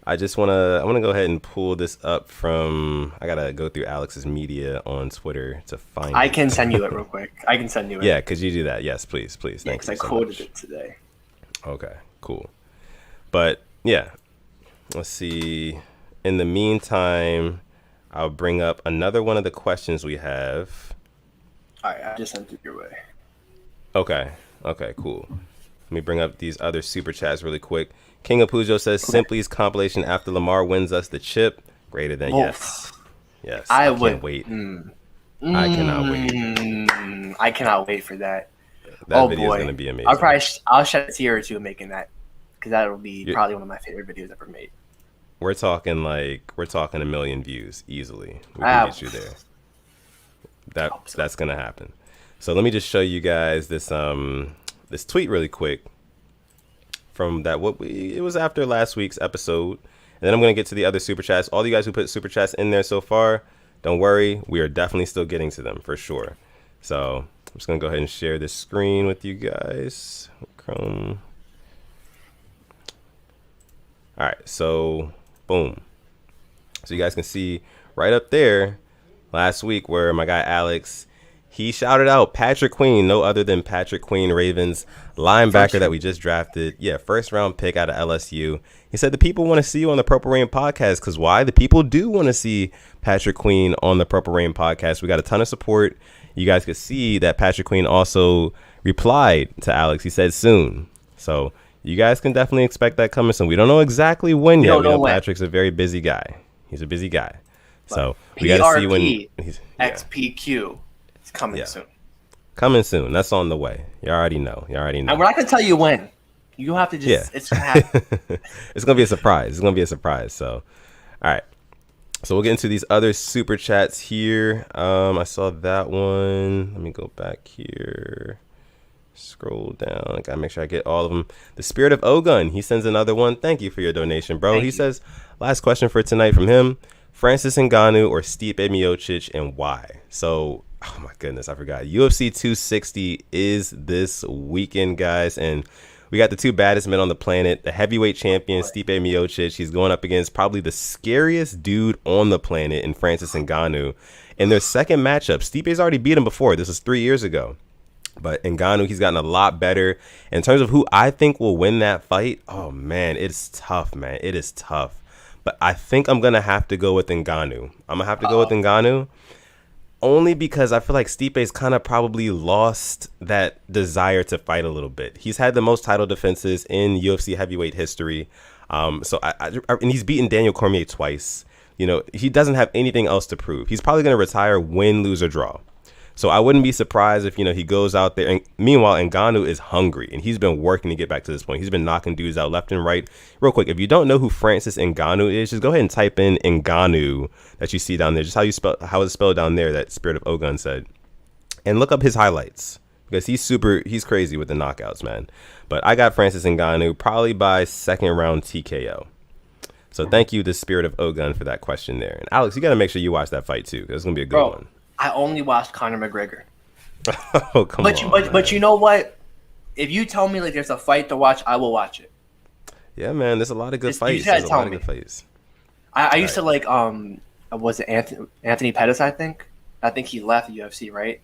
I want to go ahead and pull this up from, I got to go through Alex's media on Twitter to find it. I can send you it real quick. I can send you it. Yeah, could you do that? Yes, please. Thanks. Because I quoted it today. Okay, cool. But yeah, let's see. In the meantime, I'll bring up another one of the questions we have. All right, I just sent it your way. Okay, cool. Let me bring up these other super chats really quick. King of Pujo says, Simply's compilation after Lamar wins us the chip. Greater than yes. I can't wait. I cannot wait. I cannot wait for that. That video is going to be amazing. I'll shed a tear or two making that because that'll be probably one of my favorite videos ever made. We're talking a million views easily. We can get you there. That's going to happen. So let me just show you guys this this tweet really quick from that it was after last week's episode, and then I'm going to get to the other super chats. All you guys who put super chats in there so far, don't worry, we are definitely still getting to them for sure. So I'm just gonna go ahead and share this screen with you guys. Chrome. All right, so boom. So you guys can see right up there last week where my guy Alex, he shouted out Patrick Queen, no other than Patrick Queen, Ravens linebacker that we just drafted. Yeah, first round pick out of LSU. He said the people want to see you on the Purple Rain podcast because why? The people do want to see Patrick Queen on the Purple Rain podcast. We got a ton of support. You guys could see that Patrick Queen also replied to Alex. He said soon. So you guys can definitely expect that coming soon. We don't know exactly when yet. We know Patrick's a very busy guy. He's a busy guy. So we got to see when he's XPQ is coming soon. Coming soon. That's on the way. You already know. And we're not going to tell you when. You have to just, it's going to happen. It's going to be a surprise. It's going to be a surprise. So, all right. So we'll get into these other super chats here. I saw that one. Let me go back here. Scroll down. I got to make sure I get all of them. The Spirit of Ogun. He sends another one. Thank you for your donation, bro. He says, last question for tonight from him. Francis Ngannou or Stipe Miocic and why? So, oh my goodness, I forgot. UFC 260 is this weekend, guys. And we got the two baddest men on the planet, the heavyweight champion, Stipe Miocic. He's going up against probably the scariest dude on the planet in Francis Ngannou. In their second matchup, Stipe's already beat him before. This was 3 years ago. But Ngannou, he's gotten a lot better. In terms of who I think will win that fight, oh, man, it's tough, man. It is tough. But I think I'm going to have to go with Ngannou. I'm going to have to go with Ngannou. Only because I feel like Stipe's kind of probably lost that desire to fight a little bit. He's had the most title defenses in UFC heavyweight history. And he's beaten Daniel Cormier twice. You know, he doesn't have anything else to prove. He's probably going to retire, win, lose, or draw. So I wouldn't be surprised if, you know, he goes out there. And meanwhile, Ngannou is hungry and he's been working to get back to this point. He's been knocking dudes out left and right. Real quick, if you don't know who Francis Ngannou is, just go ahead and type in Ngannou that you see down there. Just how it's spelled down there, that Spirit of Ogun said. And look up his highlights because he's crazy with the knockouts, man. But I got Francis Ngannou probably by second round TKO. So thank you, the Spirit of Ogun, for that question there. And Alex, you got to make sure you watch that fight too because it's going to be a good one. I only watched Conor McGregor. Oh, come on. But you know what? If you tell me like there's a fight to watch, I will watch it. Yeah, man. There's a lot of good fights. There's a lot of good fights. I used to like was it Anthony Pettis? I think he left the UFC, right?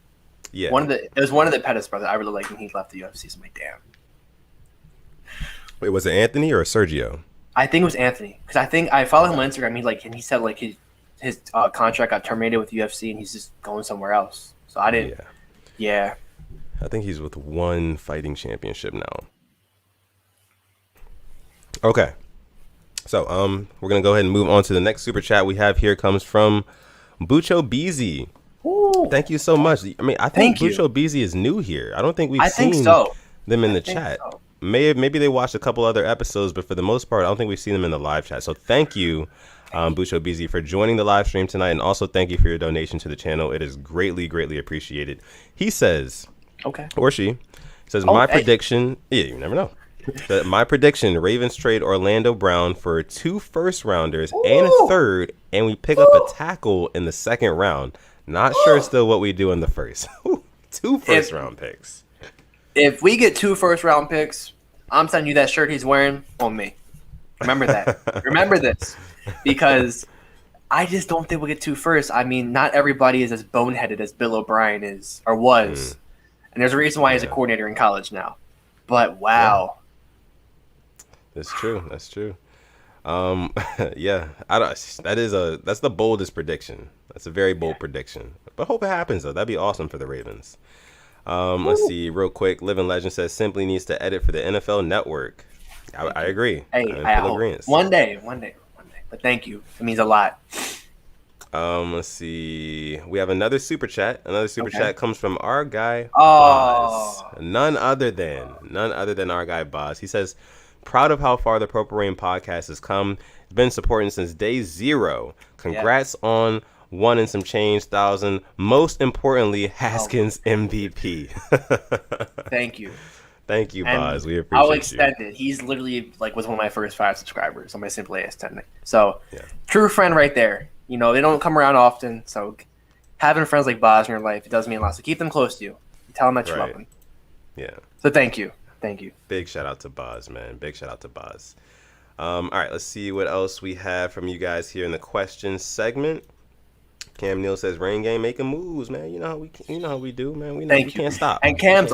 Yeah. It was one of the Pettis brothers. I really liked when he left the UFC. So I'm like, damn. Wait, was it Anthony or Sergio? I think it was Anthony because I think I follow him on Instagram. He said like his contract got terminated with UFC and he's just going somewhere else. So I didn't. Yeah. I think he's with one fighting championship now. Okay. So we're gonna go ahead and move on to the next super chat we have here. Comes from Bucho Beezy. Ooh. Thank you so much. I mean, I think Bucho Beezy is new here. I don't think we've seen them in the chat. So. Maybe they watched a couple other episodes, but for the most part, I don't think we've seen them in the live chat. So thank you. Bucho Beezy, for joining the live stream tonight, and also thank you for your donation to the channel. It is greatly, greatly appreciated. He says, or she says, prediction. Yeah, you never know. My prediction: Ravens trade Orlando Brown for 2 first-rounders and a third, and we pick up a tackle in the second round. Not sure still what we do in the first. 2 first-round picks. If we get 2 first-round picks, I'm sending you that shirt he's wearing on me. Remember that. Remember this. Because I just don't think we'll get 2 first. I mean, not everybody is as boneheaded as Bill O'Brien is or was. And there's a reason why he's a coordinator in college now. But wow. That's true. That's true. Yeah. That's the boldest prediction. That's a very bold prediction. But hope it happens though. That'd be awesome for the Ravens. Let's see real quick. Living Legend says simply needs to edit for the NFL Network. I agree. Hey, I hope. One day. But thank you. It means a lot. Let's see. We have another super chat. Another super chat comes from our guy Boz. None other than our guy Boz. He says, proud of how far the Purple Rain podcast has come. It's been supporting since day 0. Congrats on 1 and some change thousand. Most importantly, Haskins MVP. Thank you. Thank you, Boz. We appreciate I'll extend it. He's literally was one of my first 5 subscribers on my Simple AS 10. So, true friend right there. You know, they don't come around often, so having friends like Boz in your life, it does mean a lot. So keep them close to you. Tell them that you love them. Yeah. So thank you. Thank you. Big shout out to Boz, man. Big shout out to Boz. All right, let's see what else we have from you guys here in the questions segment. Cam Neal says, "Rain game making moves, man. You know how we do, man. We know we can't stop." And Cam's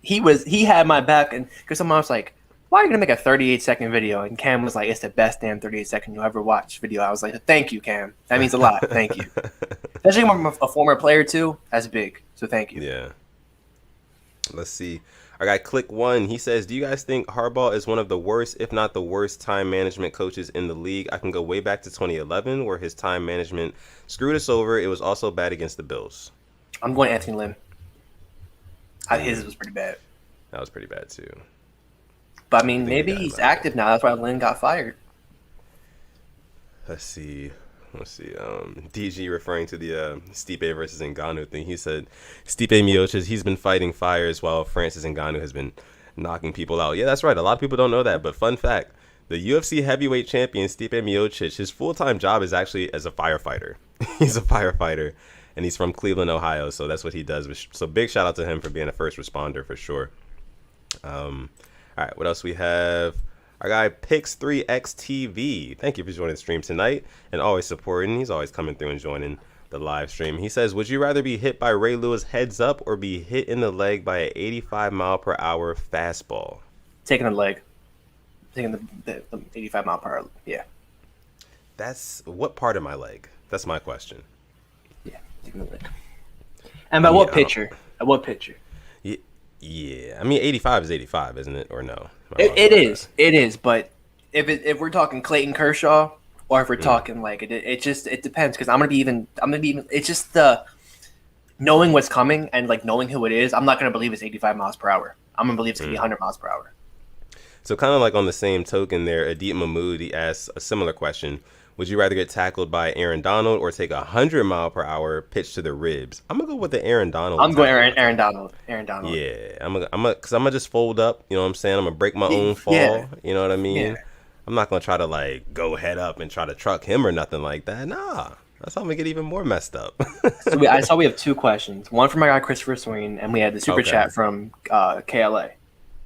he had my back, and because someone was like, "Why are you gonna make a 38-second video?" And Cam was like, "It's the best damn 38-second you'll ever watch video." I was like, "Thank you, Cam. That means a lot. Thank you." Especially when I'm a former player too. That's big. So thank you. Yeah. Let's see. Our guy Click One, he says, "Do you guys think Harbaugh is one of the worst, if not the worst, time management coaches in the league? I can go way back to 2011, where his time management screwed us over. It was also bad against the Bills." I'm going Anthony Lynn. His was pretty bad. That was pretty bad too. But I mean, maybe he's active now. That's why Lynn got fired. Let's see. DG referring to the Stipe versus Ngannou thing. He said Stipe Miocic, he's been fighting fires while Francis Ngannou has been knocking people out. Yeah, that's right. A lot of people don't know that. But fun fact, the UFC heavyweight champion Stipe Miocic, his full-time job is actually as a firefighter. He's a firefighter, and he's from Cleveland, Ohio. So that's what he does. So big shout out to him for being a first responder for sure. All right, what else we have? Our guy Pix3XTV. Thank you for joining the stream tonight and always supporting. He's always coming through and joining the live stream. He says, "Would you rather be hit by Ray Lewis heads up or be hit in the leg by an 85-mile-per-hour fastball?" Taking the leg. Taking the 85-mile-per-hour. Yeah. That's what part of my leg? That's my question. Yeah, taking the leg. And by what pitcher? At what pitcher? Yeah. I mean, 85 is 85, isn't it? Or no? It is. It is. But if we're talking Clayton Kershaw, or if we're talking like it depends, because I'm gonna be even. It's just the knowing what's coming and like knowing who it is. I'm not gonna believe it's 85 miles per hour. I'm gonna believe it's gonna be 100 miles per hour. So kind of like on the same token there, Adit Mahmood, he asks a similar question. Would you rather get tackled by Aaron Donald or take a 100-mile-per-hour pitch to the ribs? I'm gonna go with the Aaron Donald. I'm going Aaron Donald. Aaron Donald. Yeah, I'm gonna just fold up. You know what I'm saying? I'm gonna break my own fall. Yeah. You know what I mean? Yeah. I'm not gonna try to like go head up and try to truck him or nothing like that. Nah, that's how I'm gonna get even more messed up. So I saw we have two questions. One from my guy Christopher Swain, and we had the super chat from KLA.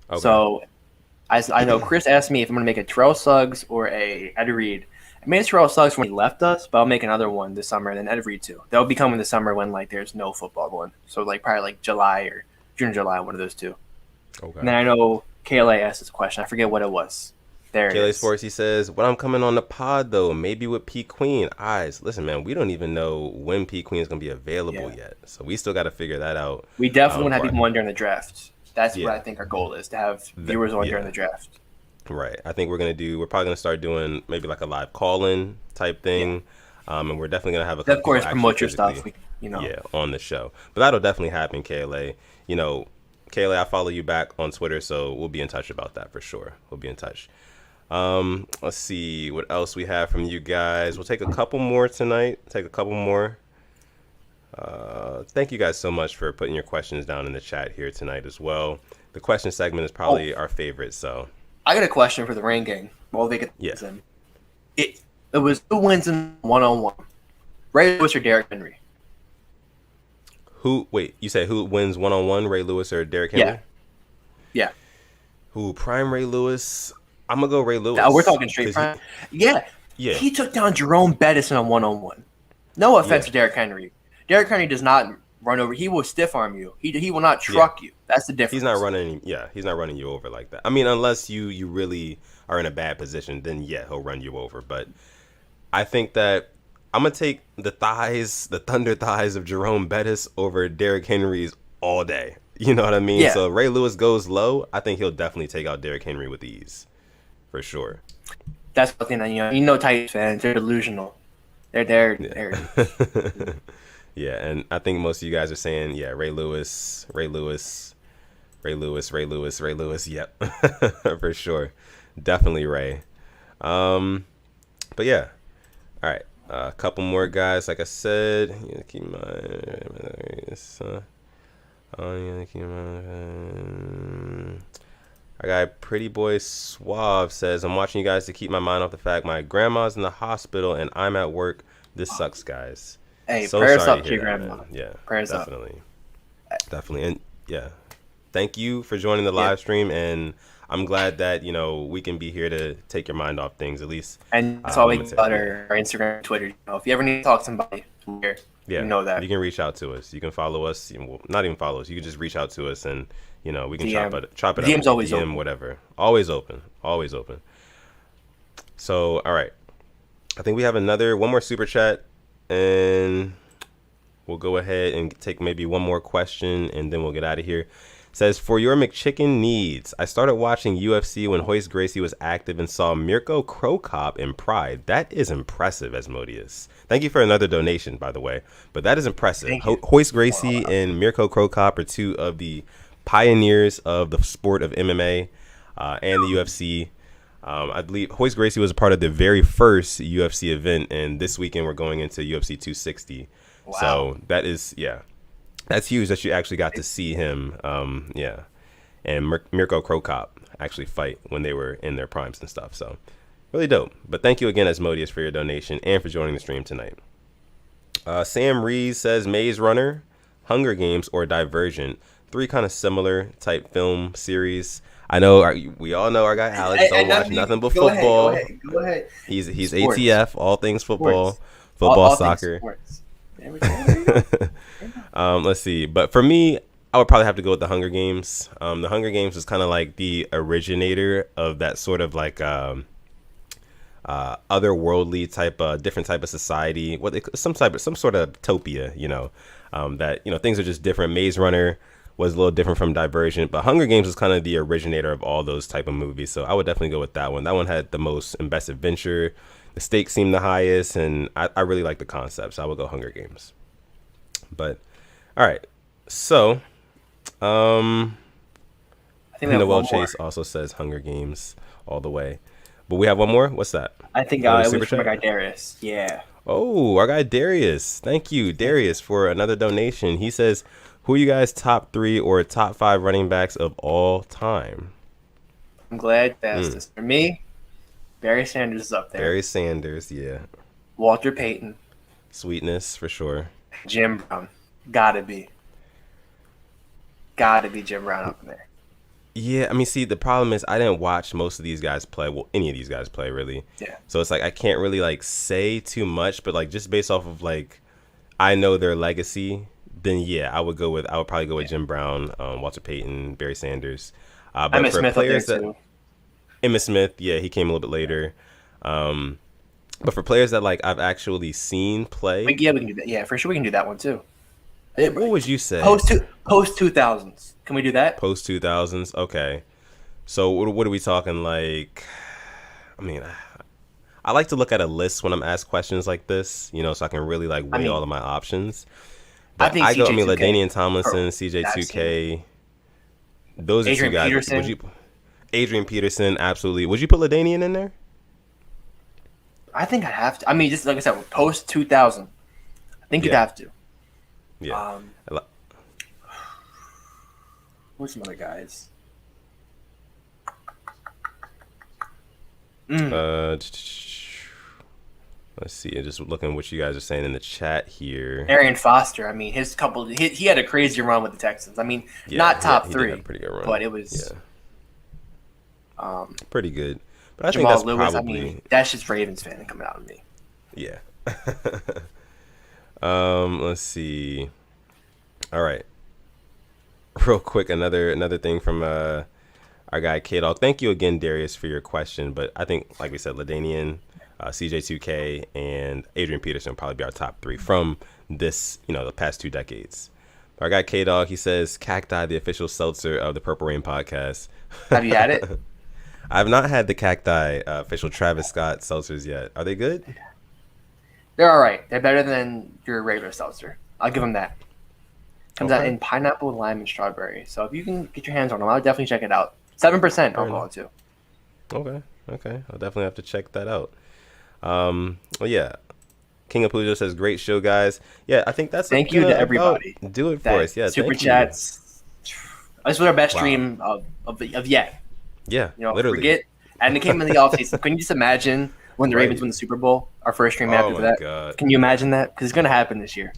Okay. So I know Chris asked me if I'm gonna make a Terrell Suggs or a Ed Reed. I made a Terrell Suggs when he left us, but I'll make another one this summer, and then Ed Reed too. That'll be coming this summer when like there's no football going. So like probably like July or June or July, one of those two. Okay. And then I know KLA asked this question. I forget what it was. There KLA Sports, he says, "When I'm coming on the pod though, maybe with P Queen." Eyes, listen, man, we don't even know when P Queen is gonna be available yet, so we still got to figure that out. We definitely want to have people on during the draft. That's what I think our goal is, to have viewers on during the draft. Right. I think we're probably going to start doing maybe like a live call-in type thing. Yeah. And we're definitely going to have a couple, of course, promote your stuff, on the show. But that'll definitely happen, KLA. You know, KLA, I follow you back on Twitter, so we'll be in touch about that for sure. We'll be in touch. Let's see what else we have from you guys. We'll take a couple more tonight. Thank you guys so much for putting your questions down in the chat here tonight as well. The question segment is probably our favorite, so... I got a question for the Rain Gang. While they get this in. It was who wins in 1-on-1? Ray Lewis or Derrick Henry? Wait, you say who wins 1-on-1, Ray Lewis or Derrick Henry? Yeah. Prime Ray Lewis? I'm going to go Ray Lewis. We're talking straight prime. Yeah. He took down Jerome Bettis in a 1-on-1. No offense to Derrick Henry. Derrick Henry does not run over. He will stiff arm you. He will not truck you. That's the difference. He's not running. Yeah, he's not running you over like that. I mean, unless you really are in a bad position, then he'll run you over. But I think that I'm gonna take the thunder thighs of Jerome Bettis over Derrick Henry's all day. You know what I mean? Yeah. So Ray Lewis goes low. I think he'll definitely take out Derrick Henry with ease, for sure. That's the thing that Titans fans, they're delusional. They're Yeah, and I think most of you guys are saying, Ray Lewis. Yep, for sure, definitely Ray. But yeah, all right, a couple more guys. Like I said, Our guy Pretty Boy Suave says, "I'm watching you guys to keep my mind off the fact my grandma's in the hospital and I'm at work This sucks, guys. Hey, so prayers sorry up to your grandma. Man. Yeah, prayers definitely. Definitely. And yeah, thank you for joining the live stream. And I'm glad that, we can be here to take your mind off things, at least. And that's all we got our Instagram, Twitter. If you ever need to talk to somebody, we're here. Yeah, you know that. You can reach out to us. You can follow us. Well, not even follow us. You can just reach out to us, and we can DM. chop it DM's up. always DM, open. Whatever. Always open. Always open. So, all right. I think we have one more super chat, and we'll go ahead and take maybe one more question, and then we'll get out of here. It says, for your McChicken needs, I started watching UFC when Royce Gracie was active and saw Mirko Cro Cop in Pride. That is impressive, Asmodeus. Thank you for another donation, by the way. But that is impressive. Royce Gracie and Mirko Cro Cop are two of the pioneers of the sport of MMA and the UFC. I believe Royce Gracie was a part of the very first UFC event, and this weekend we're going into UFC 260. Wow. So that is, that's huge that you actually got to see him, and Mirko Cro Cop actually fight when they were in their primes and stuff. So really dope. But thank you again, Asmodeus, for your donation and for joining the stream tonight. Sam Rees says Maze Runner, Hunger Games, or Divergent. 3 kind of similar type film series. I know we all know our guy Alex don't watch nothing but football. Go ahead. He's sports. ATF, all things football, all soccer. There we go. Let's see. But for me, I would probably have to go with the Hunger Games. The Hunger Games was kind of like the originator of that sort of like otherworldly type, different type of society. Some sort of utopia, that things are just different. Maze Runner was a little different from Divergent, but Hunger Games was kind of the originator of all those type of movies. So I would definitely go with that one. That one had the most and best adventure. The stakes seemed the highest, and I really like the concept. So I would go Hunger Games. But all right, so I think Noel Chase also says Hunger Games all the way. But we have one more. What's that? I think it was from our guy Darius. Yeah. Oh, our guy Darius. Thank you, Darius, for another donation. He says, who are you guys' top 3 or top 5 running backs of all time? I'm glad you asked this. For me, Barry Sanders is up there. Barry Sanders, yeah. Walter Payton. Sweetness, for sure. Jim Brown. Gotta be Jim Brown up there. Yeah, I mean, see, the problem is I didn't watch most of these guys play. Well, any of these guys play, really. Yeah. So it's like I can't really, like, say too much, but, like, just based off of, like, I know their legacy, then, yeah, I would probably go with Jim Brown, Walter Payton, Barry Sanders. But Emmitt Smith up there, too. Emmitt Smith, yeah, he came a little bit later. But for players that, like, I've actually seen play. We can do that. Yeah, for sure we can do that one, too. What would you say? Post 2000s. Can we do that? Post 2000s. Okay. So what are we talking like? I mean, I like to look at a list when I'm asked questions like this, so I can really like weigh all of my options. But I think LaDainian Tomlinson, CJ2K. Those are Adrian 2 guys. Peterson. Adrian Peterson, absolutely. Would you put LaDainian in there? I think I'd have to. I mean, just like I said, post 2000. I think you'd have to. Yeah. What's some other guys? Let's see. Just looking at what you guys are saying in the chat here. Arian Foster. I mean, he had a crazy run with the Texans. I mean, not top 3, did have a pretty good run. but it was pretty good. But I Jamal think that's Lewis. probably. I mean, that's just Ravens fan coming out of me. Yeah. Let's see. All right. Real quick, another thing from our guy K-Dog. Thank you again, Darius, for your question. But I think, like we said, LaDainian, CJ2K, and Adrian Peterson will probably be our top 3 from this, the past 2 decades. Our guy K-Dog, he says, Cacti, the official seltzer of the Purple Rain podcast. Have you had it? I've not had the Cacti official Travis Scott seltzers yet. Are they good? They're all right. They're better than your regular seltzer. I'll give them that. Comes out in pineapple, lime, and strawberry. So if you can get your hands on them, I would definitely check it out. 7% alcohol too. Okay. I'll definitely have to check that out. Well, yeah. King of Pujo says, great show, guys. Yeah, I think that's thank you to everybody. Do it for us. Yeah, super chats. This was our best stream of yet. Yeah, literally. And it came in the offseason. Can you just imagine when the Ravens win the Super Bowl, our first stream after that. God. Can you imagine that? Because it's going to happen this year.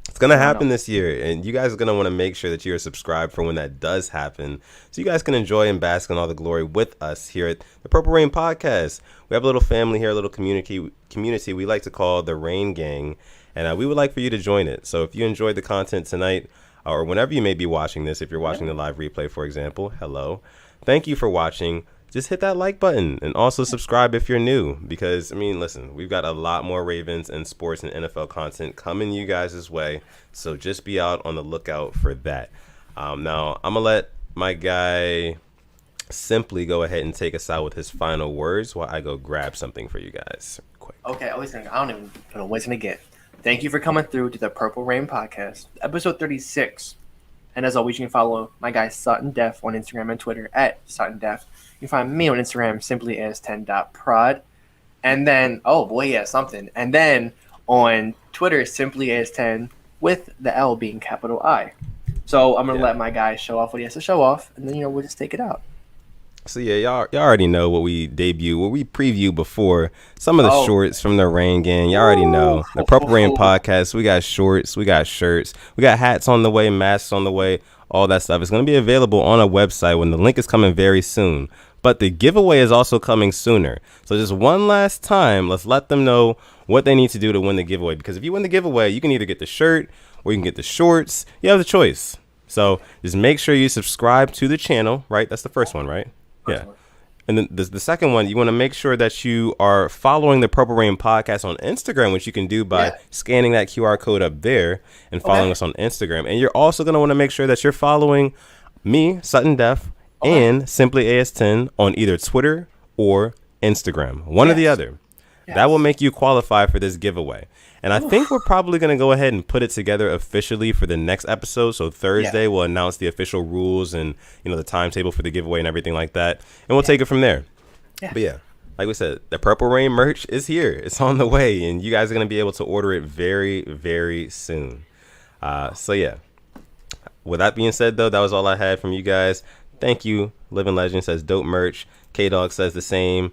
It's going to happen this year, and you guys are going to want to make sure that you're subscribed for when that does happen, so you guys can enjoy and bask in all the glory with us here at the Purple Rain Podcast. We have a little family here, a little community we like to call the Rain Gang, and we would like for you to join it. So if you enjoyed the content tonight, or whenever you may be watching this, if you're watching the live replay, for example, hello. Thank you for watching. Just hit that like button and also subscribe if you're new, because, I mean, listen, we've got a lot more Ravens and sports and NFL content coming you guys' way, so just be out on the lookout for that. Now, I'm going to let my guy Simply go ahead and take us out with his final words while I go grab something for you guys quick. Okay, I don't even know what it's going to get. Thank you for coming through to the Purple Rain Podcast, episode 36. And as always, you can follow my guy Sutton Def on Instagram and Twitter at Sutton Def. You can find me on Instagram simply as 10.prod. And then, And then on Twitter, simply as 10 with the L being capital I. So I'm going to let my guy show off what he has to show off. And then, we'll just take it out. So yeah, y'all already know what we preview before. Some of the shorts from the Rain Gang. Y'all already know. The Purple Rain Podcast, we got shorts, we got shirts, we got hats on the way, masks on the way, all that stuff. It's going to be available on our website when the link is coming very soon. But the giveaway is also coming sooner. So just one last time, let's let them know what they need to do to win the giveaway. Because if you win the giveaway, you can either get the shirt or you can get the shorts. You have the choice. So just make sure you subscribe to the channel, right? That's the first one, right? Yeah. And then the second one, you want to make sure that you are following the Purple Rain Podcast on Instagram, which you can do by scanning that QR code up there and following us on Instagram. And you're also going to want to make sure that you're following me, Sutton Def, and Simply AS10 on either Twitter or Instagram. One or the other. Yes. That will make you qualify for this giveaway. And I think we're probably going to go ahead and put it together officially for the next episode. So Thursday, we'll announce the official rules and, the timetable for the giveaway and everything like that. And we'll take it from there. Yeah. But yeah, like we said, the Purple Rain merch is here. It's on the way. And you guys are going to be able to order it very, very soon. So yeah, with that being said, though, that was all I had from you guys. Thank you. Living Legend says dope merch. K-Dog says the same.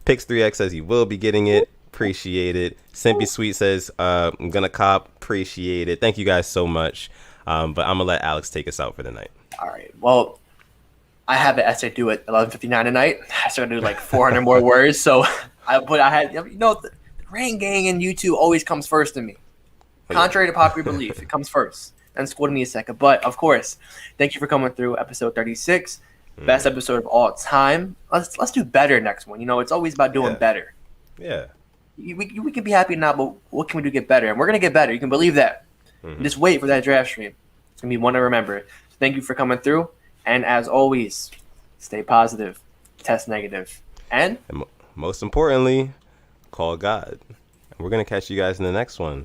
Pix3X says he will be getting it. Appreciate it. Simpy Sweet says, I'm going to cop. Appreciate it. Thank you guys so much. But I'm going to let Alex take us out for the night. All right. Well, I have an essay due at 11:59 tonight. I started to do like 400 more words. So the Rain Gang and YouTube always comes first to me. Contrary to popular belief, it comes first. Then squad me a second. But of course, thank you for coming through episode 36. Best episode of all time. Let's do better next one. It's always about doing better. Yeah. We can be happy now, but what can we do to get better? And we're going to get better. You can believe that. Just wait for that draft stream. It's going to be one to remember. So thank you for coming through. And as always, stay positive, test negative, and most importantly, call God. And we're going to catch you guys in the next one.